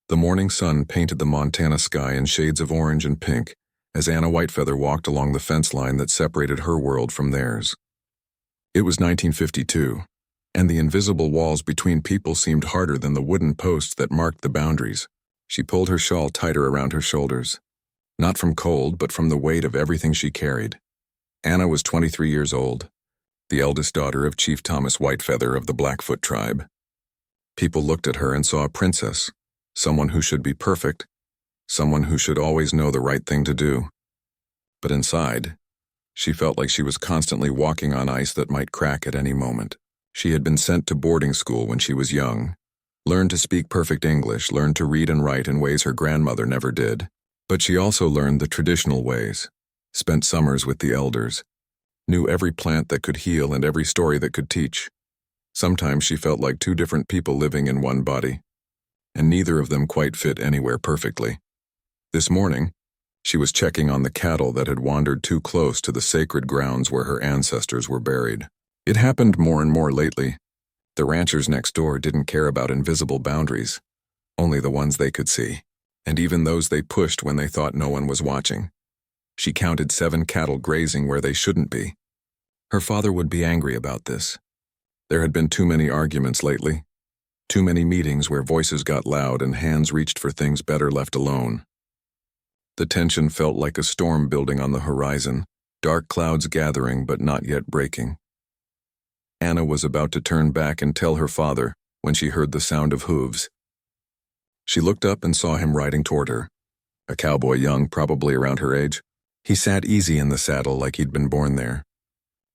The morning sun painted the Montana sky in shades of orange and pink as Anna Whitefeather walked along the fence line that separated her world from theirs. It was 1952, and the invisible walls between people seemed harder than the wooden posts that marked the boundaries. She pulled her shawl tighter around her shoulders, not from cold but from the weight of everything she carried. Anna was 23 years old, the eldest daughter of Chief Thomas Whitefeather of the Blackfoot tribe. People looked at her and saw a princess, someone who should be perfect, someone who should always know the right thing to do. But inside, she felt like she was constantly walking on ice that might crack at any moment. She had been sent to boarding school when she was young, learned to speak perfect English, learned to read and write in ways her grandmother never did. But she also learned the traditional ways, spent summers with the elders, knew every plant that could heal and every story that could teach. Sometimes she felt like two different people living in one body, and neither of them quite fit anywhere perfectly. This morning, she was checking on the cattle that had wandered too close to the sacred grounds where her ancestors were buried. It happened more and more lately. The ranchers next door didn't care about invisible boundaries, only the ones they could see, and even those they pushed when they thought no one was watching. She counted 7 cattle grazing where they shouldn't be. Her father would be angry about this. There had been too many arguments lately, too many meetings where voices got loud and hands reached for things better left alone. The tension felt like a storm building on the horizon, dark clouds gathering but not yet breaking. Anna was about to turn back and tell her father when she heard the sound of hooves. She looked up and saw him riding toward her, a cowboy young, probably around her age. He sat easy in the saddle like he'd been born there.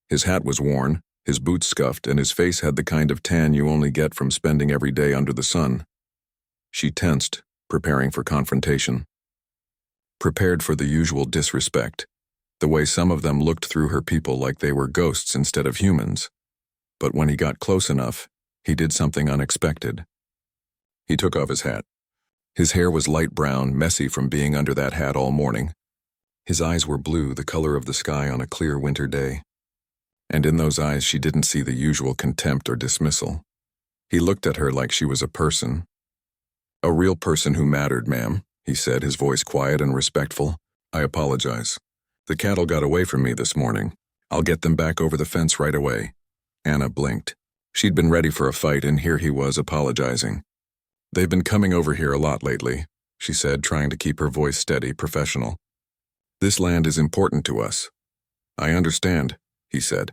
His hat was worn, his boots scuffed, and his face had the kind of tan you only get from spending every day under the sun. She tensed, preparing for confrontation. Prepared for the usual disrespect, the way some of them looked through her people like they were ghosts instead of humans. But when he got close enough, he did something unexpected. He took off his hat. His hair was light brown, messy from being under that hat all morning. His eyes were blue, the color of the sky on a clear winter day. And in those eyes she didn't see the usual contempt or dismissal. He looked at her like she was a person. "A real person who mattered, ma'am," he said, his voice quiet and respectful. "I apologize. The cattle got away from me this morning. I'll get them back over the fence right away." Anna blinked. She'd been ready for a fight, and here he was apologizing. "They've been coming over here a lot lately," she said, trying to keep her voice steady, professional. "This land is important to us." "I understand," he said.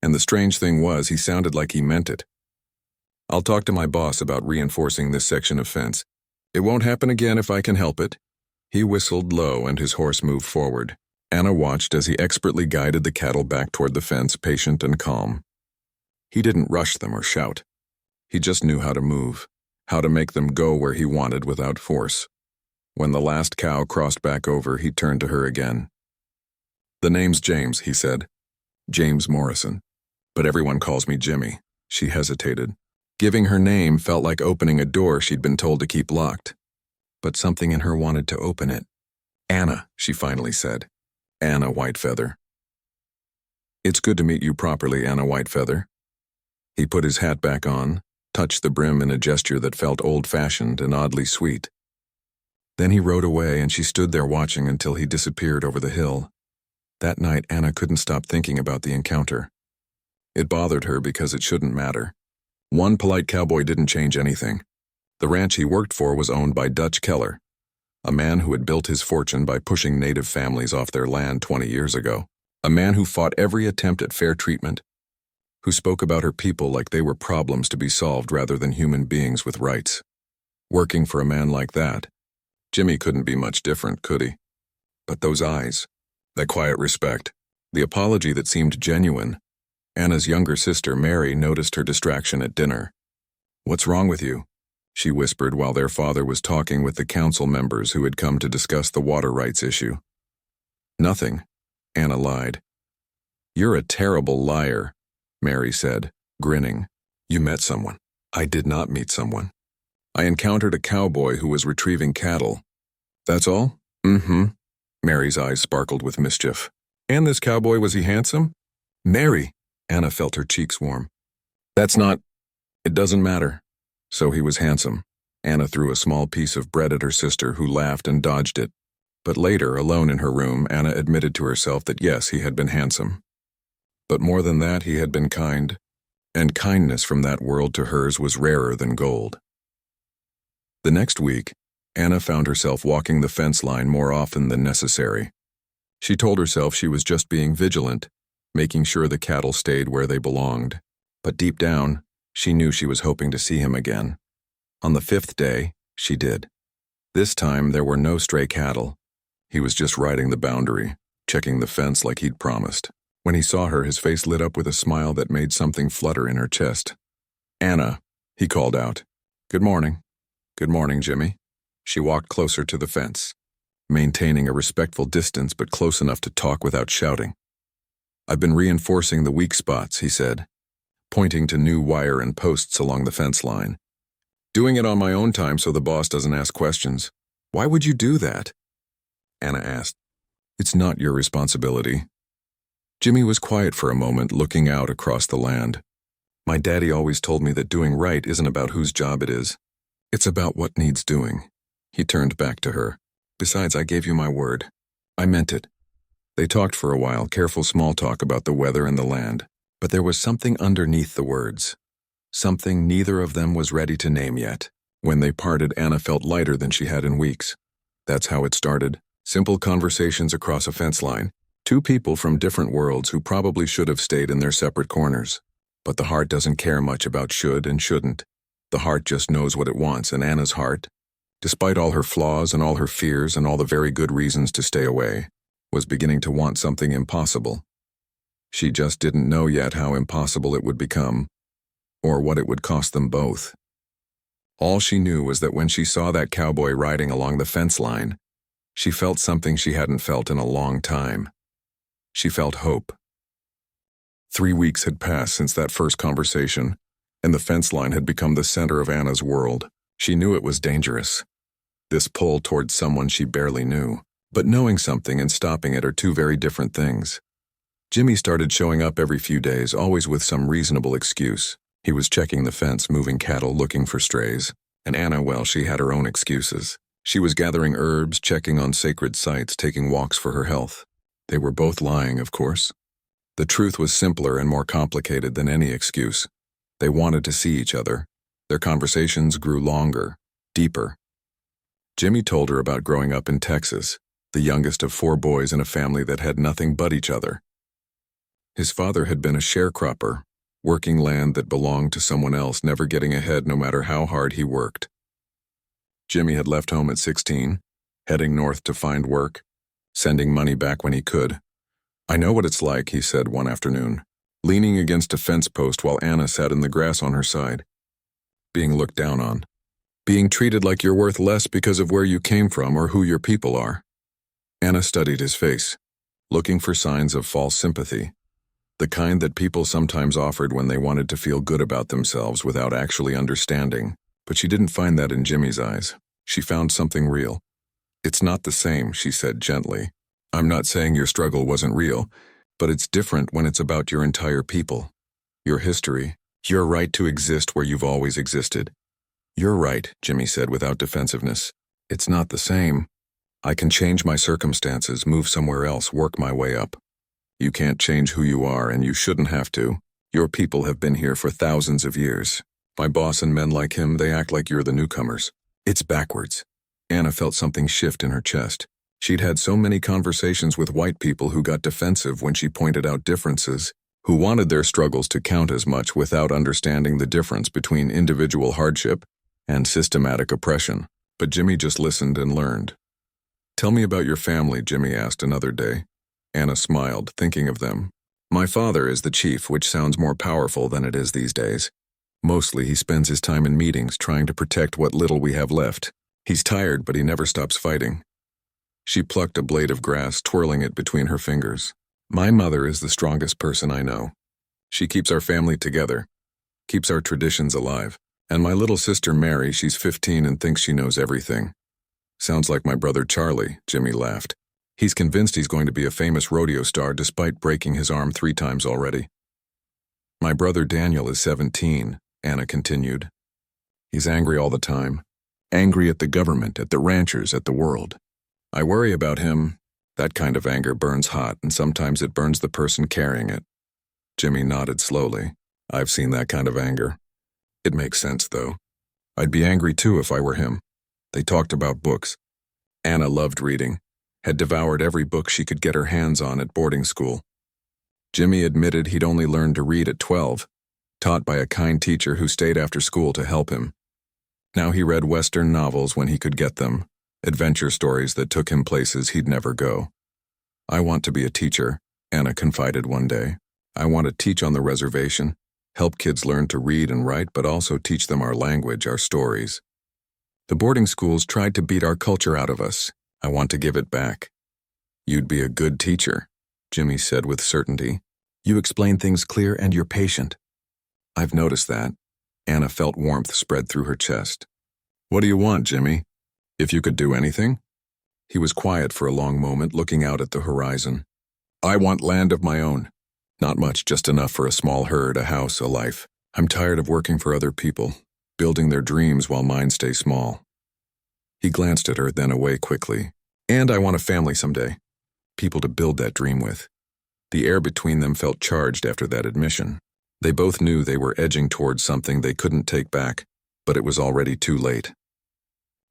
And the strange thing was, he sounded like he meant it. "I'll talk to my boss about reinforcing this section of fence. It won't happen again if I can help it." He whistled low and his horse moved forward. Anna watched as he expertly guided the cattle back toward the fence, patient and calm. He didn't rush them or shout. He just knew how to move, how to make them go where he wanted without force. When the last cow crossed back over, he turned to her again. "The name's James," he said. "James Morrison. But everyone calls me Jimmy." She hesitated. Giving her name felt like opening a door she'd been told to keep locked. But something in her wanted to open it. "Anna," she finally said. "Anna Whitefeather." "It's good to meet you properly, Anna Whitefeather." He put his hat back on, touched the brim in a gesture that felt old-fashioned and oddly sweet. Then he rode away and she stood there watching until he disappeared over the hill. That night, Anna couldn't stop thinking about the encounter. It bothered her because it shouldn't matter. One polite cowboy didn't change anything. The ranch he worked for was owned by Dutch Keller, a man who had built his fortune by pushing native families off their land 20 years ago. A man who fought every attempt at fair treatment, who spoke about her people like they were problems to be solved rather than human beings with rights. Working for a man like that, Jimmy couldn't be much different, could he? But those eyes, that quiet respect, the apology that seemed genuine. Anna's younger sister, Mary, noticed her distraction at dinner. "What's wrong with you?" she whispered while their father was talking with the council members who had come to discuss the water rights issue. "Nothing," Anna lied. "You're a terrible liar," Mary said, grinning. "You met someone." "I did not meet someone. I encountered a cowboy who was retrieving cattle." "That's all?" "Mm-hmm." Mary's eyes sparkled with mischief. "And this cowboy, was he handsome?" "Mary!" Anna felt her cheeks warm. "That's not... It doesn't matter." "So he was handsome," Anna threw a small piece of bread at her sister, who laughed and dodged it. But later, alone in her room, Anna admitted to herself that yes, he had been handsome. But more than that, he had been kind, and kindness from that world to hers was rarer than gold. The next week, Anna found herself walking the fence line more often than necessary. She told herself she was just being vigilant, making sure the cattle stayed where they belonged. But deep down, she knew she was hoping to see him again. On the 5th day, she did. This time, there were no stray cattle. He was just riding the boundary, checking the fence like he'd promised. When he saw her, his face lit up with a smile that made something flutter in her chest. "Anna," he called out. "Good morning." "Good morning, Jimmy." She walked closer to the fence, maintaining a respectful distance but close enough to talk without shouting. "I've been reinforcing the weak spots," he said, pointing to new wire and posts along the fence line. "Doing it on my own time so the boss doesn't ask questions." "Why would you do that?" Anna asked. "It's not your responsibility." Jimmy was quiet for a moment, looking out across the land. "My daddy always told me that doing right isn't about whose job it is. It's about what needs doing." He turned back to her. "Besides, I gave you my word. I meant it." They talked for a while, careful small talk about the weather and the land. But there was something underneath the words. Something neither of them was ready to name yet. When they parted, Anna felt lighter than she had in weeks. That's how it started. Simple conversations across a fence line. Two people from different worlds who probably should have stayed in their separate corners. But the heart doesn't care much about should and shouldn't. The heart just knows what it wants, and Anna's heart, despite all her flaws and all her fears and all the very good reasons to stay away, was beginning to want something impossible. She just didn't know yet how impossible it would become, or what it would cost them both. All she knew was that when she saw that cowboy riding along the fence line, she felt something she hadn't felt in a long time. She felt hope. 3 weeks had passed since that first conversation, and the fence line had become the center of Anna's world. She knew it was dangerous. This pull towards someone she barely knew. But knowing something and stopping it are two very different things. Jimmy started showing up every few days, always with some reasonable excuse. He was checking the fence, moving cattle, looking for strays. And Anna, well, she had her own excuses. She was gathering herbs, checking on sacred sites, taking walks for her health. They were both lying, of course. The truth was simpler and more complicated than any excuse. They wanted to see each other. Their conversations grew longer, deeper. Jimmy told her about growing up in Texas, the youngest of 4 boys in a family that had nothing but each other. His father had been a sharecropper, working land that belonged to someone else, never getting ahead no matter how hard he worked. Jimmy had left home at 16, heading north to find work, sending money back when he could. "I know what it's like," he said one afternoon, leaning against a fence post while Anna sat in the grass on her side. "Being looked down on. Being treated like you're worth less because of where you came from or who your people are." Anna studied his face, looking for signs of false sympathy, the kind that people sometimes offered when they wanted to feel good about themselves without actually understanding. But she didn't find that in Jimmy's eyes. She found something real. "It's not the same," she said gently. "I'm not saying your struggle wasn't real, but it's different when it's about your entire people, your history, your right to exist where you've always existed." "You're right," Jimmy said without defensiveness. "It's not the same. I can change my circumstances, move somewhere else, work my way up. You can't change who you are, and you shouldn't have to. Your people have been here for thousands of years. My boss and men like him, they act like you're the newcomers. It's backwards." Anna felt something shift in her chest. She'd had so many conversations with white people who got defensive when she pointed out differences, who wanted their struggles to count as much without understanding the difference between individual hardship and systematic oppression. But Jimmy just listened and learned. "Tell me about your family," Jimmy asked another day. Anna smiled, thinking of them. "My father is the chief, which sounds more powerful than it is these days. Mostly he spends his time in meetings trying to protect what little we have left. He's tired, but he never stops fighting." She plucked a blade of grass, twirling it between her fingers. "My mother is the strongest person I know. She keeps our family together, keeps our traditions alive. And my little sister Mary, she's 15 and thinks she knows everything." "Sounds like my brother Charlie," Jimmy laughed. "He's convinced he's going to be a famous rodeo star despite breaking his arm 3 times already." "My brother Daniel is 17, Anna continued. "He's angry all the time. Angry at the government, at the ranchers, at the world. I worry about him. That kind of anger burns hot, and sometimes it burns the person carrying it. Jimmy nodded slowly. I've seen that kind of anger. It makes sense, though. I'd be angry too if I were him. They talked about books. Anna loved reading, had devoured every book she could get her hands on at boarding school. Jimmy admitted he'd only learned to read at 12, taught by a kind teacher who stayed after school to help him. Now he read Western novels when he could get them, adventure stories that took him places he'd never go. I want to be a teacher, Anna confided one day. I want to teach on the reservation, help kids learn to read and write, but also teach them our language, our stories. The boarding schools tried to beat our culture out of us. I want to give it back. You'd be a good teacher, Jimmy said with certainty. You explain things clear and you're patient. I've noticed that. Anna felt warmth spread through her chest. What do you want, Jimmy? If you could do anything? He was quiet for a long moment, looking out at the horizon. I want land of my own. Not much, just enough for a small herd, a house, a life. I'm tired of working for other people, building their dreams while mine stay small. He glanced at her, then away quickly. And I want a family someday. People to build that dream with. The air between them felt charged after that admission. They both knew they were edging towards something they couldn't take back, but it was already too late.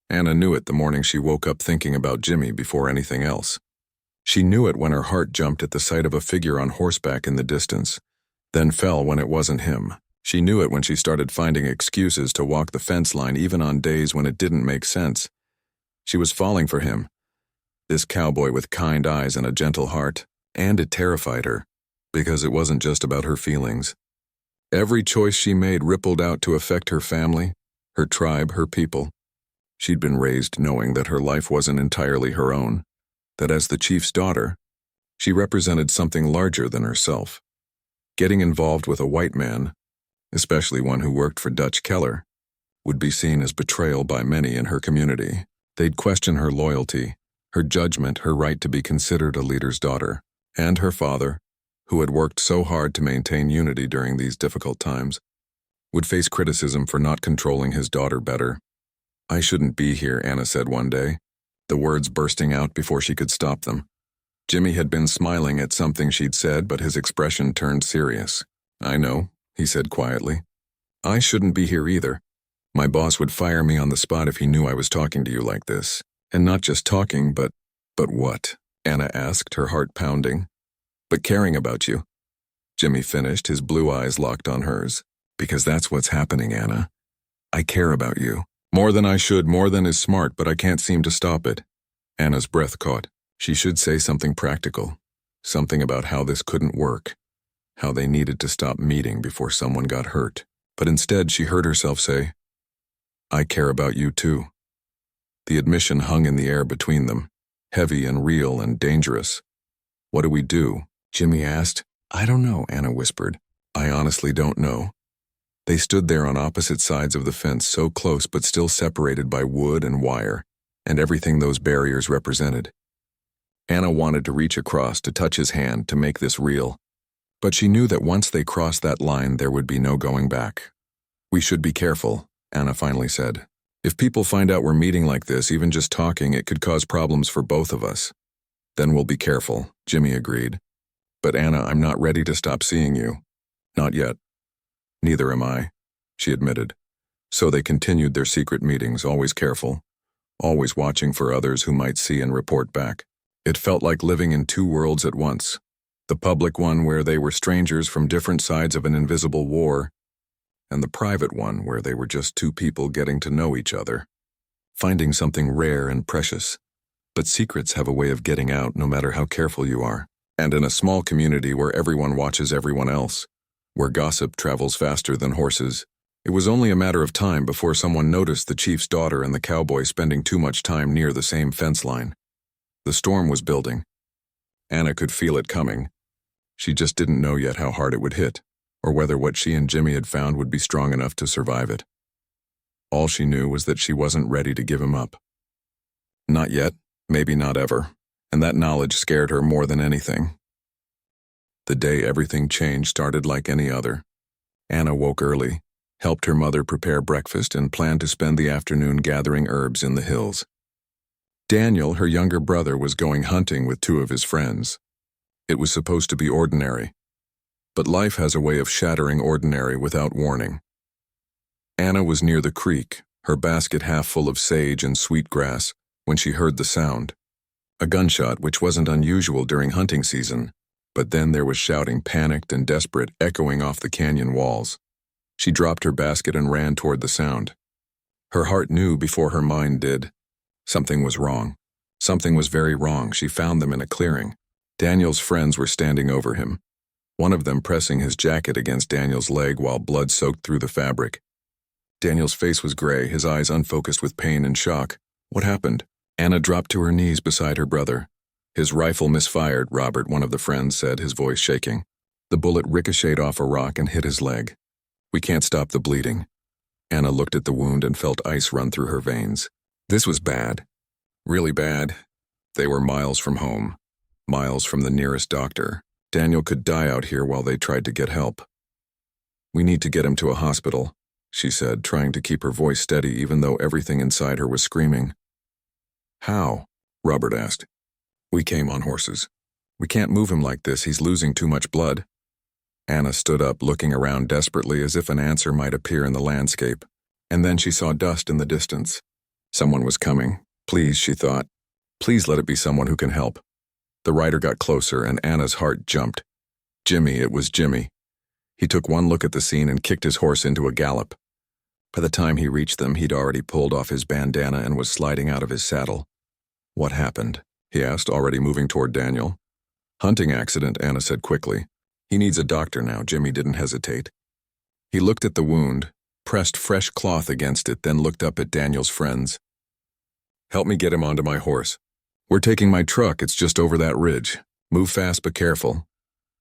Anna knew it the morning she woke up thinking about Jimmy before anything else. She knew it when her heart jumped at the sight of a figure on horseback in the distance, then fell when it wasn't him. She knew it when she started finding excuses to walk the fence line even on days when it didn't make sense. She was falling for him, this cowboy with kind eyes and a gentle heart, and it terrified her, because it wasn't just about her feelings. Every choice she made rippled out to affect her family, her tribe, her people. She'd been raised knowing that her life wasn't entirely her own, that as the chief's daughter, she represented something larger than herself. Getting involved with a white man, especially one who worked for Dutch Keller, would be seen as betrayal by many in her community. They'd question her loyalty, her judgment, her right to be considered a leader's daughter, and her father, who had worked so hard to maintain unity during these difficult times, would face criticism for not controlling his daughter better. I shouldn't be here, Anna said one day, the words bursting out before she could stop them. Jimmy had been smiling at something she'd said, but his expression turned serious. I know, he said quietly. I shouldn't be here either. My boss would fire me on the spot if he knew I was talking to you like this. And not just talking, but what? Anna asked, her heart pounding. But caring about you. Jimmy finished, his blue eyes locked on hers. Because that's what's happening, Anna. I care about you. More than I should, more than is smart, but I can't seem to stop it. Anna's breath caught. She should say something practical. Something about how this couldn't work. How they needed to stop meeting before someone got hurt. But instead, she heard herself say, I care about you too. The admission hung in the air between them, heavy and real and dangerous. What do we do? Jimmy asked. I don't know, Anna whispered. I honestly don't know. They stood there on opposite sides of the fence, so close but still separated by wood and wire, and everything those barriers represented. Anna wanted to reach across, to touch his hand, to make this real. But she knew that once they crossed that line, there would be no going back. We should be careful, Anna finally said. If people find out we're meeting like this, even just talking, it could cause problems for both of us. Then we'll be careful, Jimmy agreed. But Anna, I'm not ready to stop seeing you. Not yet. Neither am I, she admitted. So they continued their secret meetings, always careful, always watching for others who might see and report back. It felt like living in two worlds at once. The public one where they were strangers from different sides of an invisible war, and the private one where they were just two people getting to know each other, finding something rare and precious. But secrets have a way of getting out no matter how careful you are. And in a small community where everyone watches everyone else, where gossip travels faster than horses, it was only a matter of time before someone noticed the chief's daughter and the cowboy spending too much time near the same fence line. The storm was building. Anna could feel it coming. She just didn't know yet how hard it would hit, or whether what she and Jimmy had found would be strong enough to survive it. All she knew was that she wasn't ready to give him up. Not yet, maybe not ever, and that knowledge scared her more than anything. The day everything changed started like any other. Anna woke early, helped her mother prepare breakfast, and planned to spend the afternoon gathering herbs in the hills. Daniel, her younger brother, was going hunting with two of his friends. It was supposed to be ordinary, but life has a way of shattering ordinary without warning. Anna was near the creek, her basket half full of sage and sweet grass, when she heard the sound. A gunshot, which wasn't unusual during hunting season, but then there was shouting, panicked and desperate, echoing off the canyon walls. She dropped her basket and ran toward the sound. Her heart knew before her mind did. Something was wrong. Something was very wrong. She found them in a clearing. Daniel's friends were standing over him, one of them pressing his jacket against Daniel's leg while blood soaked through the fabric. Daniel's face was gray, his eyes unfocused with pain and shock. What happened? Anna dropped to her knees beside her brother. His rifle misfired, Robert, one of the friends said, his voice shaking. The bullet ricocheted off a rock and hit his leg. We can't stop the bleeding. Anna looked at the wound and felt ice run through her veins. This was bad. Really bad. They were miles from home. Miles from the nearest doctor. Daniel could die out here while they tried to get help. We need to get him to a hospital, she said, trying to keep her voice steady even though everything inside her was screaming. How? Robert asked. We came on horses. We can't move him like this, he's losing too much blood. Anna stood up, looking around desperately as if an answer might appear in the landscape, and then she saw dust in the distance. Someone was coming. Please, she thought. Please let it be someone who can help. The rider got closer, and Anna's heart jumped. Jimmy, it was Jimmy. He took one look at the scene and kicked his horse into a gallop. By the time he reached them, he'd already pulled off his bandana and was sliding out of his saddle. What happened? He asked, already moving toward Daniel. Hunting accident, Anna said quickly. He needs a doctor now. Jimmy didn't hesitate. He looked at the wound, pressed fresh cloth against it, then looked up at Daniel's friends. Help me get him onto my horse. We're taking my truck, it's just over that ridge. Move fast but careful.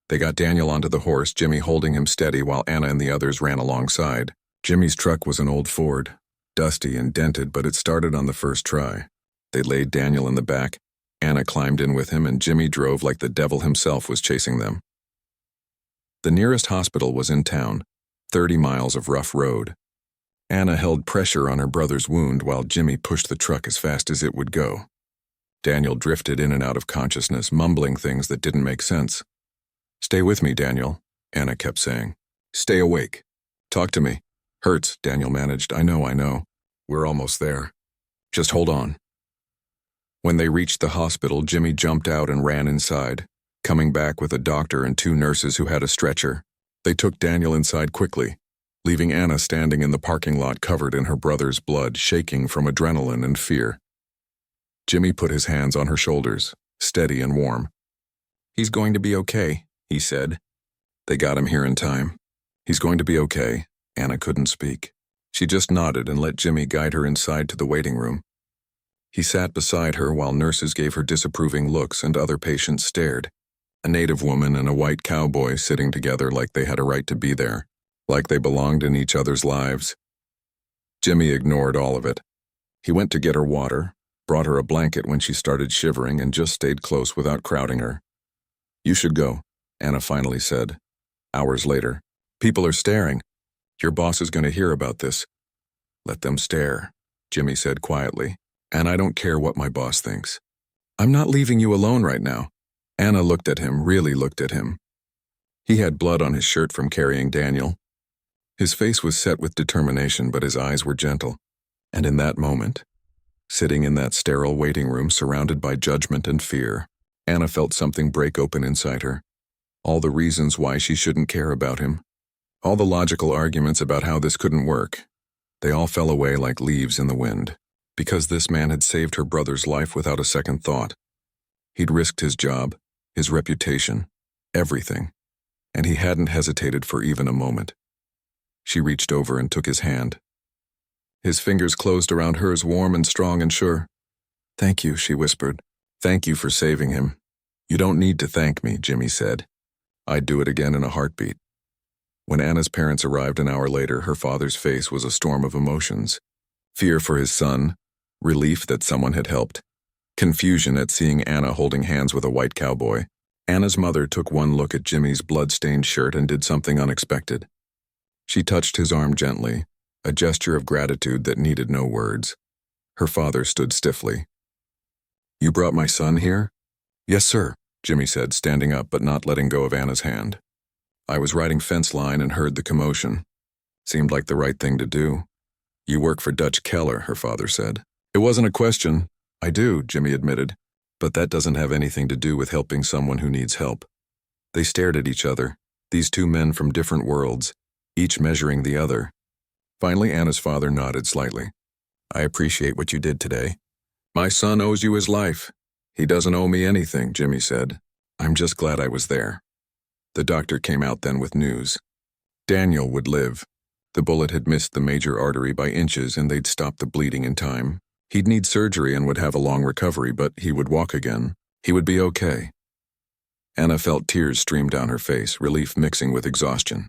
They got Daniel onto the horse, Jimmy holding him steady while Anna and the others ran alongside. Jimmy's truck was an old Ford, dusty and dented, but it started on the first try. They laid Daniel in the back, Anna climbed in with him, and Jimmy drove like the devil himself was chasing them. The nearest hospital was in town, 30 miles of rough road. Anna held pressure on her brother's wound while Jimmy pushed the truck as fast as it would go. Daniel drifted in and out of consciousness, mumbling things that didn't make sense. Stay with me, Daniel, Anna kept saying. Stay awake. Talk to me. Hurts, Daniel managed. I know. We're almost there. Just hold on. When they reached the hospital, Jimmy jumped out and ran inside, coming back with a doctor and two nurses who had a stretcher. They took Daniel inside quickly, leaving Anna standing in the parking lot covered in her brother's blood, shaking from adrenaline and fear. Jimmy put his hands on her shoulders, steady and warm. He's going to be okay, he said. They got him here in time. He's going to be okay. Anna couldn't speak. She just nodded and let Jimmy guide her inside to the waiting room. He sat beside her while nurses gave her disapproving looks and other patients stared. A native woman and a white cowboy sitting together like they had a right to be there, like they belonged in each other's lives. Jimmy ignored all of it. He went to get her water, brought her a blanket when she started shivering, and just stayed close without crowding her. You should go, Anna finally said. Hours later. People are staring. Your boss is going to hear about this. Let them stare, Jimmy said quietly. And I don't care what my boss thinks. I'm not leaving you alone right now. Anna looked at him, really looked at him. He had blood on his shirt from carrying Daniel. His face was set with determination, but his eyes were gentle. And in that moment, sitting in that sterile waiting room surrounded by judgment and fear, Anna felt something break open inside her. All the reasons why she shouldn't care about him. All the logical arguments about how this couldn't work. They all fell away like leaves in the wind. Because this man had saved her brother's life without a second thought. He'd risked his job, his reputation, everything, and he hadn't hesitated for even a moment. She reached over and took his hand. His fingers closed around hers, warm and strong and sure. Thank you, she whispered. Thank you for saving him. You don't need to thank me, Jimmy said. I'd do it again in a heartbeat. When Anna's parents arrived an hour later, her father's face was a storm of emotions. Fear for his son, relief that someone had helped, confusion at seeing Anna holding hands with a white cowboy. Anna's mother took one look at Jimmy's blood-stained shirt and did something unexpected. She touched his arm gently, a gesture of gratitude that needed no words. Her father stood stiffly. "You brought my son here?" "Yes, sir," Jimmy said, standing up but not letting go of Anna's hand. "I was riding fence line and heard the commotion. Seemed like the right thing to do." "You work for Dutch Keller," her father said. "It wasn't a question." "I do," Jimmy admitted, "but that doesn't have anything to do with helping someone who needs help." They stared at each other, these two men from different worlds, each measuring the other. Finally, Anna's father nodded slightly. "I appreciate what you did today." "My son owes you his life." "He doesn't owe me anything," Jimmy said. "I'm just glad I was there." The doctor came out then with news. Daniel would live. The bullet had missed the major artery by inches and they'd stopped the bleeding in time. He'd need surgery and would have a long recovery, but he would walk again. He would be okay. Anna felt tears stream down her face, relief mixing with exhaustion.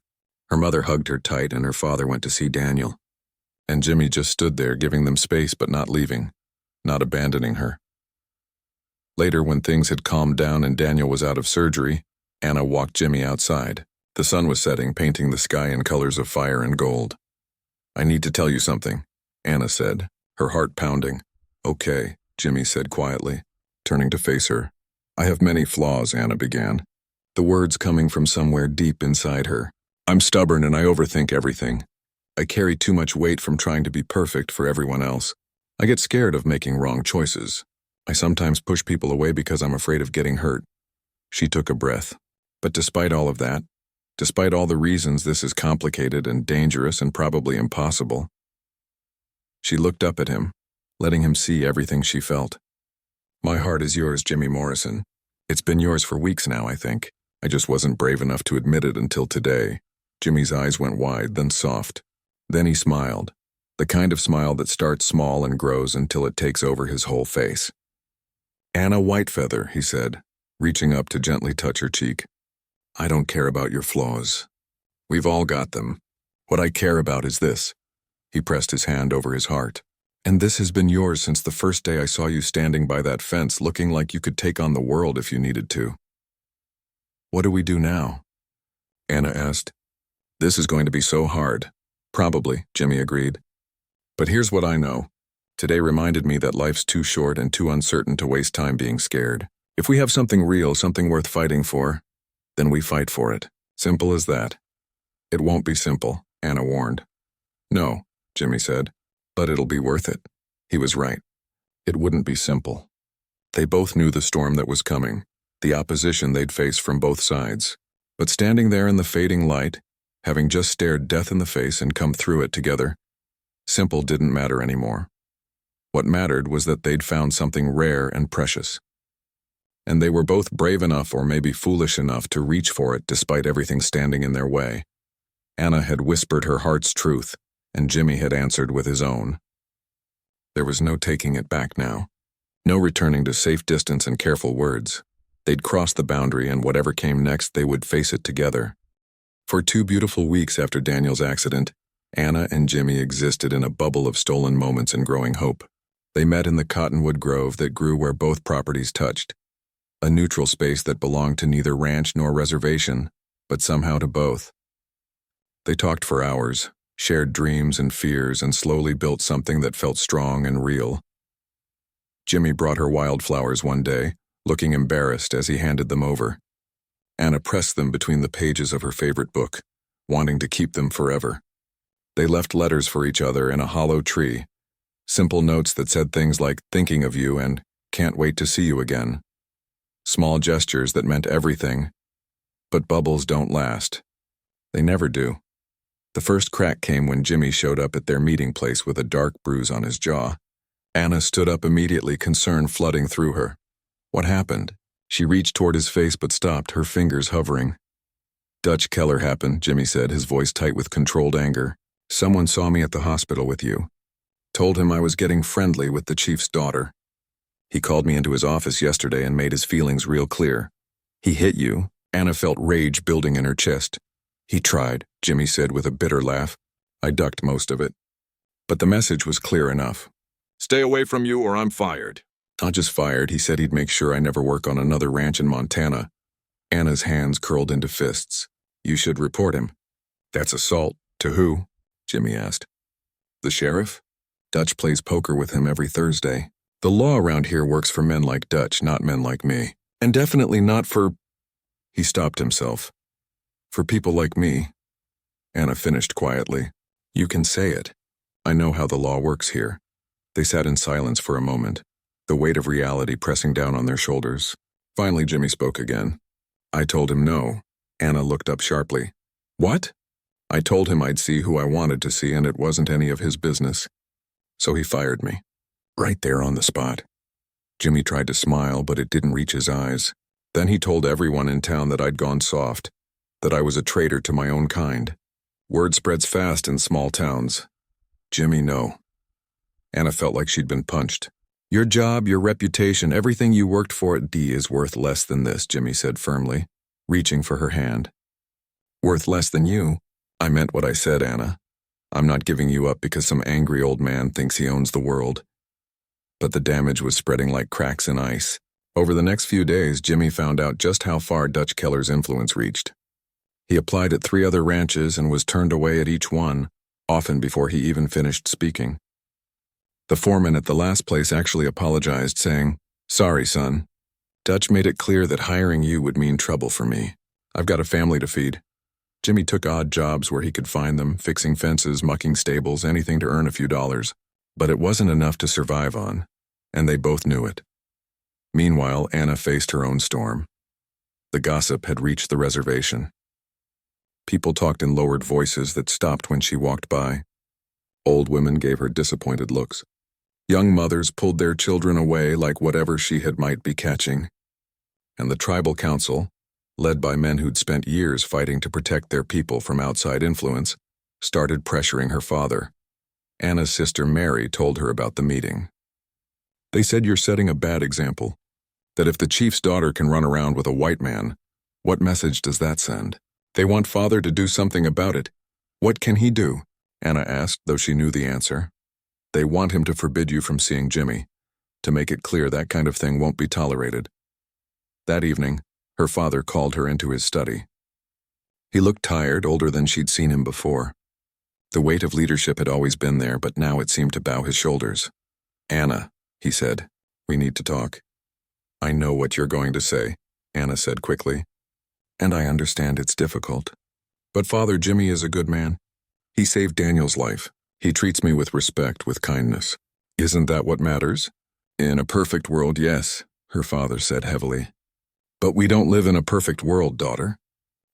Her mother hugged her tight and her father went to see Daniel. And Jimmy just stood there, giving them space but not leaving, not abandoning her. Later, when things had calmed down and Daniel was out of surgery, Anna walked Jimmy outside. The sun was setting, painting the sky in colors of fire and gold. "I need to tell you something," Anna said, her heart pounding. "Okay," Jimmy said quietly, turning to face her. "I have many flaws," Anna began, the words coming from somewhere deep inside her. "I'm stubborn and I overthink everything. I carry too much weight from trying to be perfect for everyone else. I get scared of making wrong choices. I sometimes push people away because I'm afraid of getting hurt." She took a breath. "But despite all of that, despite all the reasons this is complicated and dangerous and probably impossible," she looked up at him, letting him see everything she felt. "My heart is yours, Jimmy Morrison. It's been yours for weeks now, I think. I just wasn't brave enough to admit it until today." Jimmy's eyes went wide, then soft. Then he smiled, the kind of smile that starts small and grows until it takes over his whole face. "Anna Whitefeather," he said, reaching up to gently touch her cheek. "I don't care about your flaws. We've all got them. What I care about is this." He pressed his hand over his heart. "And this has been yours since the first day I saw you standing by that fence looking like you could take on the world if you needed to." "What do we do now?" Anna asked. "This is going to be so hard." "Probably," Jimmy agreed. "But here's what I know. Today reminded me that life's too short and too uncertain to waste time being scared. If we have something real, something worth fighting for, then we fight for it. Simple as that." "It won't be simple," Anna warned. "No," Jimmy said, "but it'll be worth it." He was right. It wouldn't be simple. They both knew the storm that was coming, the opposition they'd face from both sides. But standing there in the fading light, having just stared death in the face and come through it together, simple didn't matter anymore. What mattered was that they'd found something rare and precious. And they were both brave enough or maybe foolish enough to reach for it despite everything standing in their way. Anna had whispered her heart's truth, and Jimmy had answered with his own. There was no taking it back now. No returning to safe distance and careful words. They'd crossed the boundary, and whatever came next, they would face it together. For 2 beautiful weeks after Daniel's accident, Anna and Jimmy existed in a bubble of stolen moments and growing hope. They met in the cottonwood grove that grew where both properties touched, a neutral space that belonged to neither ranch nor reservation, but somehow to both. They talked for hours, shared dreams and fears, and slowly built something that felt strong and real. Jimmy brought her wildflowers one day, looking embarrassed as he handed them over. Anna pressed them between the pages of her favorite book, wanting to keep them forever. They left letters for each other in a hollow tree, simple notes that said things like "thinking of you" and "can't wait to see you again." Small gestures that meant everything, but bubbles don't last. They never do. The first crack came when Jimmy showed up at their meeting place with a dark bruise on his jaw. Anna stood up immediately, concern flooding through her. What happened? She reached toward his face but stopped, her fingers hovering. "Dutch Keller happened," Jimmy said, his voice tight with controlled anger. "Someone saw me at the hospital with you. Told him I was getting friendly with the chief's daughter. He called me into his office yesterday and made his feelings real clear. He hit you." Anna felt rage building in her chest. "He tried," Jimmy said with a bitter laugh. "I ducked most of it. But the message was clear enough. Stay away from you or I'm fired." "Not just fired, he said he'd make sure I never work on another ranch in Montana." Anna's hands curled into fists. "You should report him." "That's assault." To who? Jimmy asked. The sheriff? Dutch plays poker with him every Thursday. The law around here works for men like Dutch, not men like me. And definitely not for... He stopped himself. For people like me. Anna finished quietly. You can say it. I know how the law works here. They sat in silence for a moment, the weight of reality pressing down on their shoulders. Finally, Jimmy spoke again. I told him no. Anna looked up sharply. What? I told him I'd see who I wanted to see and it wasn't any of his business. So he fired me. Right there on the spot. Jimmy tried to smile, but it didn't reach his eyes. Then he told everyone in town that I'd gone soft, that I was a traitor to my own kind. Word spreads fast in small towns. Jimmy, no. Anna felt like she'd been punched. Your job, your reputation, everything you worked for at D is worth less than this, Jimmy said firmly, reaching for her hand. Worth less than you? I meant what I said, Anna. I'm not giving you up because some angry old man thinks he owns the world. But the damage was spreading like cracks in ice. Over the next few days, Jimmy found out just how far Dutch Keller's influence reached. He applied at 3 other ranches and was turned away at each one, often before he even finished speaking. The foreman at the last place actually apologized, saying, Sorry, son. Dutch made it clear that hiring you would mean trouble for me. I've got a family to feed. Jimmy took odd jobs where he could find them, fixing fences, mucking stables, anything to earn a few dollars. But it wasn't enough to survive on, and they both knew it. Meanwhile, Anna faced her own storm. The gossip had reached the reservation. People talked in lowered voices that stopped when she walked by. Old women gave her disappointed looks. Young mothers pulled their children away like whatever she had might be catching. And the tribal council, led by men who'd spent years fighting to protect their people from outside influence, started pressuring her father. Anna's sister Mary told her about the meeting. They said you're setting a bad example, that if the chief's daughter can run around with a white man, what message does that send? They want father to do something about it. What can he do? Anna asked, though she knew the answer. They want him to forbid you from seeing Jimmy, to make it clear that kind of thing won't be tolerated. That evening, her father called her into his study. He looked tired, older than she'd seen him before. The weight of leadership had always been there, but now it seemed to bow his shoulders. Anna, he said, we need to talk. I know what you're going to say, Anna said quickly. And I understand it's difficult. But Father Jimmy is a good man. He saved Daniel's life. He treats me with respect, with kindness. Isn't that what matters? In a perfect world, yes, her father said heavily. But we don't live in a perfect world, daughter.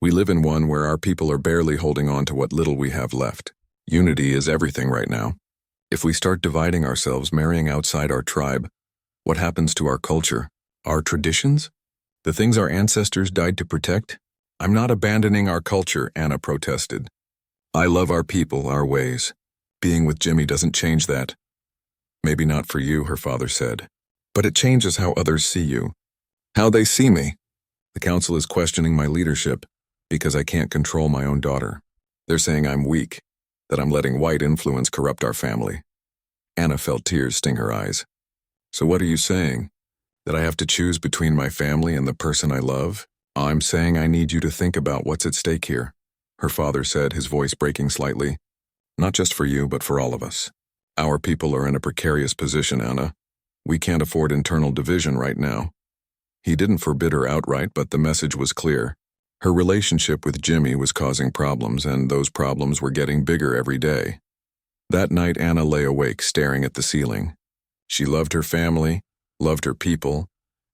We live in one where our people are barely holding on to what little we have left. Unity is everything right now. If we start dividing ourselves, marrying outside our tribe, what happens to our culture, our traditions? The things our ancestors died to protect? I'm not abandoning our culture, Anna protested. I love our people, our ways. Being with Jimmy doesn't change that. Maybe not for you, her father said. But it changes how others see you. How they see me. The council is questioning my leadership because I can't control my own daughter. They're saying I'm weak, that I'm letting white influence corrupt our family. Anna felt tears sting her eyes. So what are you saying? That I have to choose between my family and the person I love? I'm saying I need you to think about what's at stake here, her father said, his voice breaking slightly. Not just for you, but for all of us. Our people are in a precarious position, Anna. We can't afford internal division right now. He didn't forbid her outright, but the message was clear. Her relationship with Jimmy was causing problems, and those problems were getting bigger every day. That night, Anna lay awake, staring at the ceiling. She loved her family, loved her people,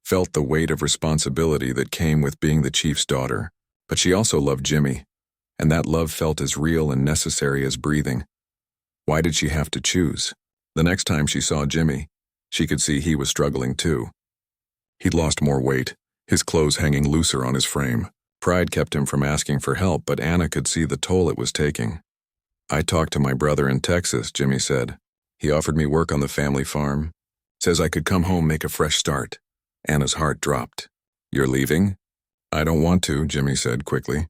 felt the weight of responsibility that came with being the chief's daughter. But she also loved Jimmy, and that love felt as real and necessary as breathing. Why did she have to choose? The next time she saw Jimmy, she could see he was struggling too. He'd lost more weight, his clothes hanging looser on his frame. Pride kept him from asking for help, but Anna could see the toll it was taking. I talked to my brother in Texas, Jimmy said. He offered me work on the family farm. Says I could come home, make a fresh start. Anna's heart dropped. You're leaving? I don't want to, Jimmy said quickly.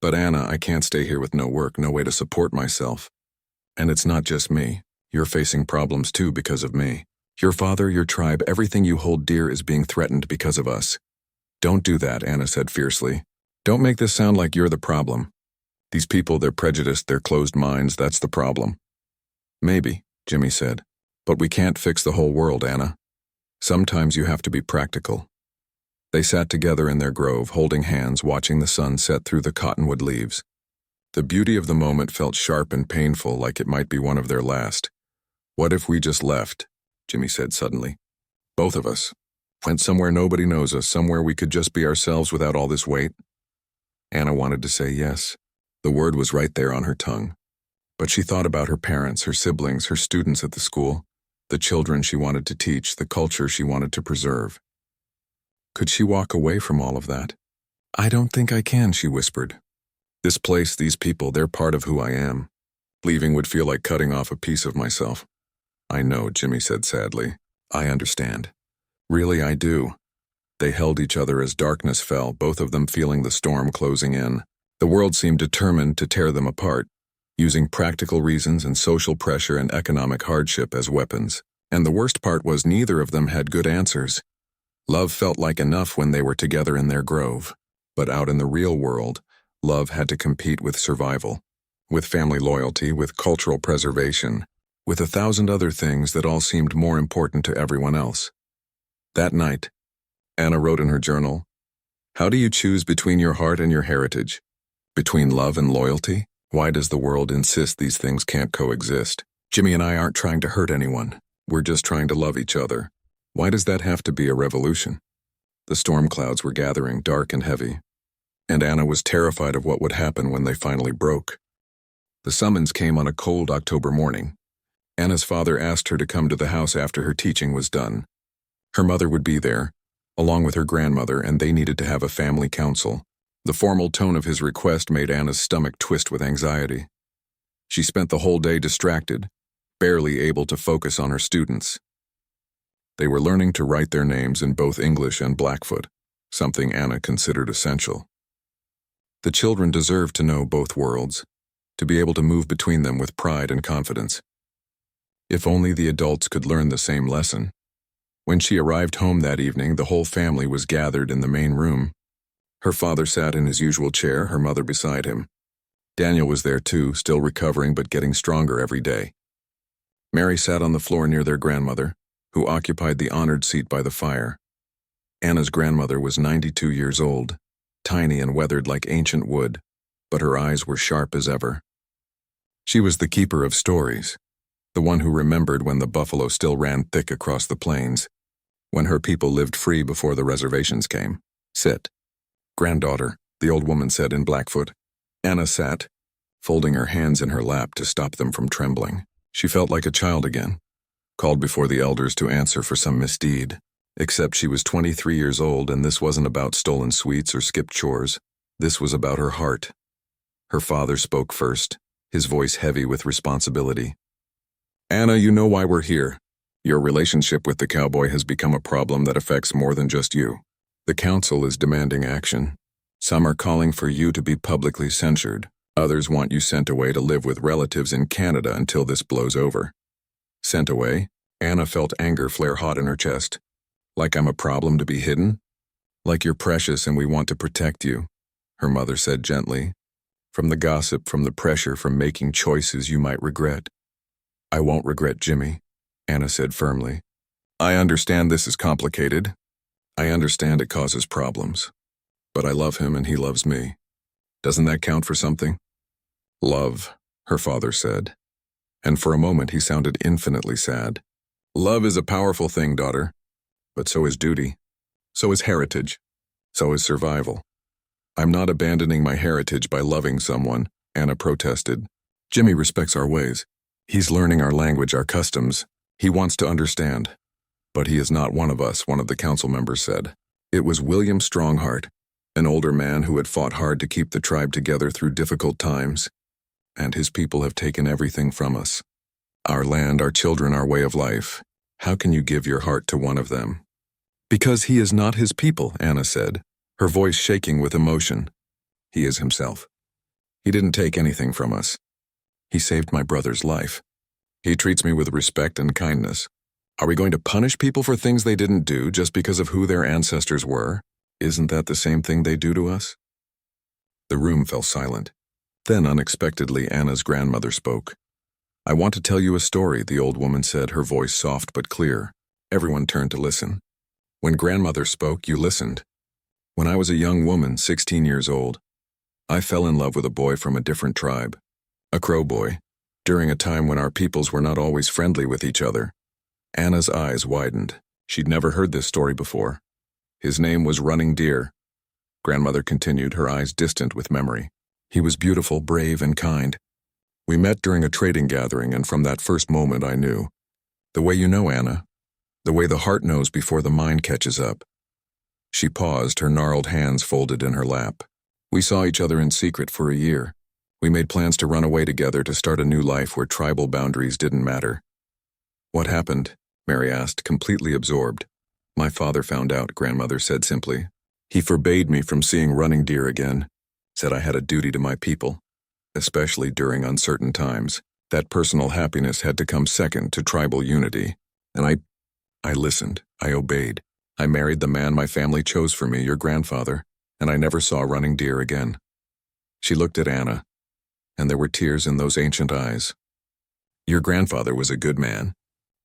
But Anna, I can't stay here with no work, no way to support myself. And it's not just me. You're facing problems too because of me. Your father, your tribe, everything you hold dear is being threatened because of us. Don't do that, Anna said fiercely. Don't make this sound like you're the problem. These people, they're prejudiced, they're closed minds, that's the problem. Maybe, Jimmy said. But we can't fix the whole world, Anna. Sometimes you have to be practical. They sat together in their grove, holding hands, watching the sun set through the cottonwood leaves. The beauty of the moment felt sharp and painful, like it might be one of their last. What if we just left? Jimmy said suddenly. Both of us. Went somewhere nobody knows us, somewhere we could just be ourselves without all this weight. Anna wanted to say yes. The word was right there on her tongue. But she thought about her parents, her siblings, her students at the school, the children she wanted to teach, the culture she wanted to preserve. Could she walk away from all of that? I don't think I can, she whispered. This place, these people, they're part of who I am. Leaving would feel like cutting off a piece of myself. I know, Jimmy said sadly. I understand. Really, I do. They held each other as darkness fell, both of them feeling the storm closing in. The world seemed determined to tear them apart, using practical reasons and social pressure and economic hardship as weapons. And the worst part was neither of them had good answers. Love felt like enough when they were together in their grove. But out in the real world, love had to compete with survival, with family loyalty, with cultural preservation, with 1,000 other things that all seemed more important to everyone else. That night, Anna wrote in her journal, "How do you choose between your heart and your heritage? Between love and loyalty? Why does the world insist these things can't coexist? Jimmy and I aren't trying to hurt anyone. We're just trying to love each other. Why does that have to be a revolution?" The storm clouds were gathering, dark and heavy, and Anna was terrified of what would happen when they finally broke. The summons came on a cold October morning. Anna's father asked her to come to the house after her teaching was done. Her mother would be there, along with her grandmother, and they needed to have a family council. The formal tone of his request made Anna's stomach twist with anxiety. She spent the whole day distracted, barely able to focus on her students. They were learning to write their names in both English and Blackfoot, something Anna considered essential. The children deserved to know both worlds, to be able to move between them with pride and confidence. If only the adults could learn the same lesson. When she arrived home that evening, the whole family was gathered in the main room. Her father sat in his usual chair, her mother beside him. Daniel was there too, still recovering but getting stronger every day. Mary sat on the floor near their grandmother, who occupied the honored seat by the fire. Anna's grandmother was 92 years old, tiny and weathered like ancient wood, but her eyes were sharp as ever. She was the keeper of stories, the one who remembered when the buffalo still ran thick across the plains, when her people lived free before the reservations came. "Sit, granddaughter," the old woman said in Blackfoot. Anna sat, folding her hands in her lap to stop them from trembling. She felt like a child again, called before the elders to answer for some misdeed. Except she was 23 years old, and this wasn't about stolen sweets or skipped chores. This was about her heart. Her father spoke first, his voice heavy with responsibility. "Anna, you know why we're here. Your relationship with the cowboy has become a problem that affects more than just you. The council is demanding action. Some are calling for you to be publicly censured. Others want you sent away to live with relatives in Canada until this blows over." Sent away? Anna felt anger flare hot in her chest. "Like I'm a problem to be hidden? Like you're precious and we want to protect you," her mother said gently. "From the gossip, from the pressure, from making choices you might regret." "I won't regret, Jimmy," Anna said firmly. "I understand this is complicated. I understand it causes problems. But I love him and he loves me. Doesn't that count for something?" "Love," her father said. And for a moment he sounded infinitely sad. "Love is a powerful thing, daughter. But so is duty. So is heritage. So is survival." "I'm not abandoning my heritage by loving someone," Anna protested. "Jimmy respects our ways. He's learning our language, our customs. He wants to understand. But he is not one of us," one of the council members said. It was William Strongheart, an older man who had fought hard to keep the tribe together through difficult times. "And his people have taken everything from us. Our land, our children, our way of life. How can you give your heart to one of them?" "Because he is not his people," Anna said, her voice shaking with emotion. "He is himself. He didn't take anything from us. He saved my brother's life. He treats me with respect and kindness. Are we going to punish people for things they didn't do just because of who their ancestors were? Isn't that the same thing they do to us?" The room fell silent. Then, unexpectedly, Anna's grandmother spoke. "I want to tell you a story," the old woman said, her voice soft but clear. Everyone turned to listen. When grandmother spoke, you listened. "When I was a young woman, 16 years old, I fell in love with a boy from a different tribe, a Crow boy, during a time when our peoples were not always friendly with each other." Anna's eyes widened. She'd never heard this story before. "His name was Running Deer," grandmother continued, her eyes distant with memory. "He was beautiful, brave, and kind. We met during a trading gathering, and from that first moment I knew. The way you know, Anna. The way the heart knows before the mind catches up." She paused, her gnarled hands folded in her lap. "We saw each other in secret for a year. We made plans to run away together to start a new life where tribal boundaries didn't matter." "What happened?" Mary asked, completely absorbed. "My father found out," grandmother said simply. "He forbade me from seeing Running Deer again, said I had a duty to my people, especially during uncertain times, that personal happiness had to come second to tribal unity. And I listened, I obeyed. I married the man my family chose for me, your grandfather, and I never saw Running Deer again." She looked at Anna, and there were tears in those ancient eyes. "Your grandfather was a good man.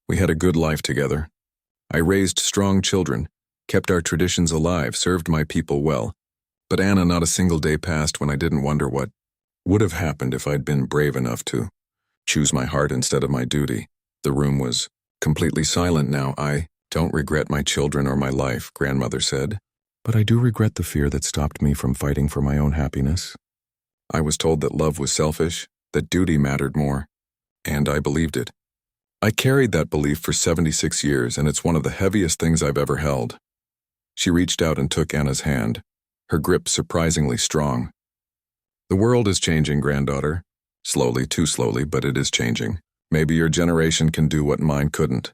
We had a good life together. I raised strong children, kept our traditions alive, served my people well. But Anna, not a single day passed when I didn't wonder what would have happened if I'd been brave enough to choose my heart instead of my duty." The room was completely silent now. "I don't regret my children or my life," grandmother said, "but I do regret the fear that stopped me from fighting for my own happiness. I was told that love was selfish, that duty mattered more, and I believed it. I carried that belief for 76 years, and it's one of the heaviest things I've ever held." She reached out and took Anna's hand, her grip surprisingly strong. "The world is changing, granddaughter. Slowly, too slowly, but it is changing. Maybe your generation can do what mine couldn't.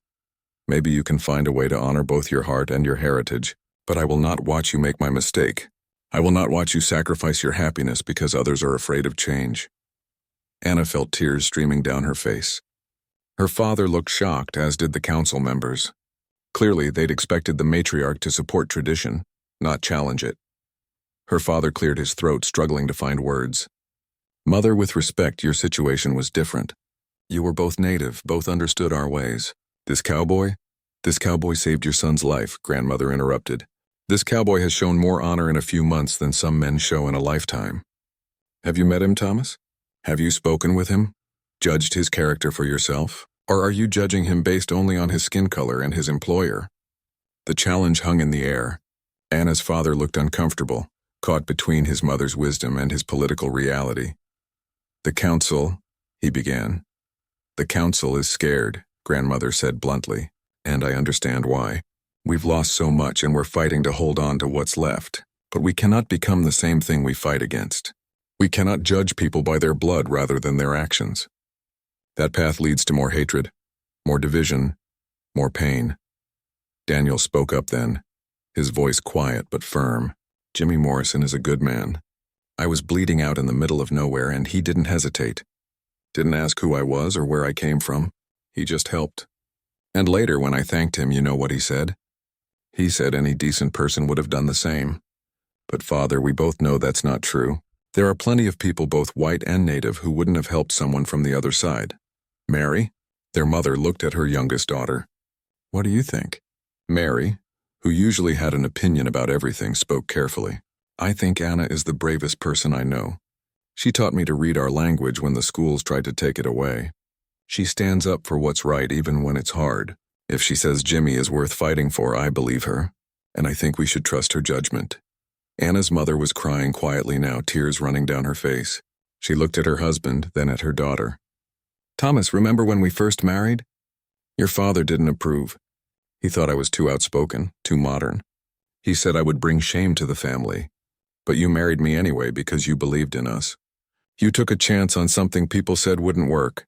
Maybe you can find a way to honor both your heart and your heritage, but I will not watch you make my mistake. I will not watch you sacrifice your happiness because others are afraid of change." Anna felt tears streaming down her face. Her father looked shocked, as did the council members. Clearly, they'd expected the matriarch to support tradition, not challenge it. Her father cleared his throat, struggling to find words. "Mother, with respect, your situation was different. You were both native, both understood our ways. This cowboy saved your son's life," grandmother interrupted. "This cowboy has shown more honor in a few months than some men show in a lifetime. Have you met him, Thomas? Have you spoken with him? Judged his character for yourself? Or are you judging him based only on his skin color and his employer?" The challenge hung in the air. Anna's father looked uncomfortable, caught between his mother's wisdom and his political reality. "The council," he began. "The council is scared," grandmother said bluntly, "and I understand why. We've lost so much and we're fighting to hold on to what's left, but we cannot become the same thing we fight against. We cannot judge people by their blood rather than their actions. That path leads to more hatred, more division, more pain." Daniel spoke up then, his voice quiet but firm. "Jimmy Morrison is a good man. I was bleeding out in the middle of nowhere and he didn't hesitate. Didn't ask who I was or where I came from. He just helped. And later, when I thanked him, you know what he said? He said any decent person would have done the same. But Father, we both know that's not true. There are plenty of people, both white and native, who wouldn't have helped someone from the other side." Mary, their mother, looked at her youngest daughter. "What do you think?" Mary, who usually had an opinion about everything, spoke carefully. "I think Anna is the bravest person I know. She taught me to read our language when the schools tried to take it away. She stands up for what's right even when it's hard. If she says Jimmy is worth fighting for, I believe her, and I think we should trust her judgment." Anna's mother was crying quietly now, tears running down her face. She looked at her husband, then at her daughter. "Thomas, remember when we first married? Your father didn't approve. He thought I was too outspoken, too modern. He said I would bring shame to the family. But you married me anyway because you believed in us. You took a chance on something people said wouldn't work."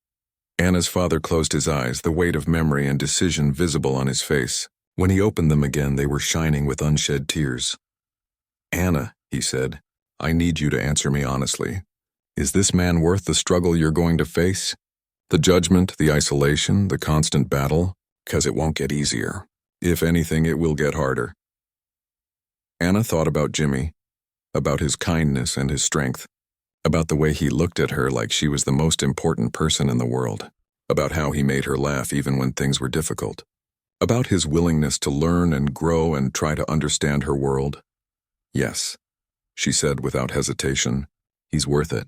Anna's father closed his eyes, the weight of memory and decision visible on his face. When he opened them again, they were shining with unshed tears. "Anna," he said, "I need you to answer me honestly. Is this man worth the struggle you're going to face? The judgment, the isolation, the constant battle? 'Cause it won't get easier. If anything, it will get harder." Anna thought about Jimmy, about his kindness and his strength. About the way he looked at her like she was the most important person in the world. About how he made her laugh even when things were difficult. About his willingness to learn and grow and try to understand her world. Yes, she said without hesitation, he's worth it.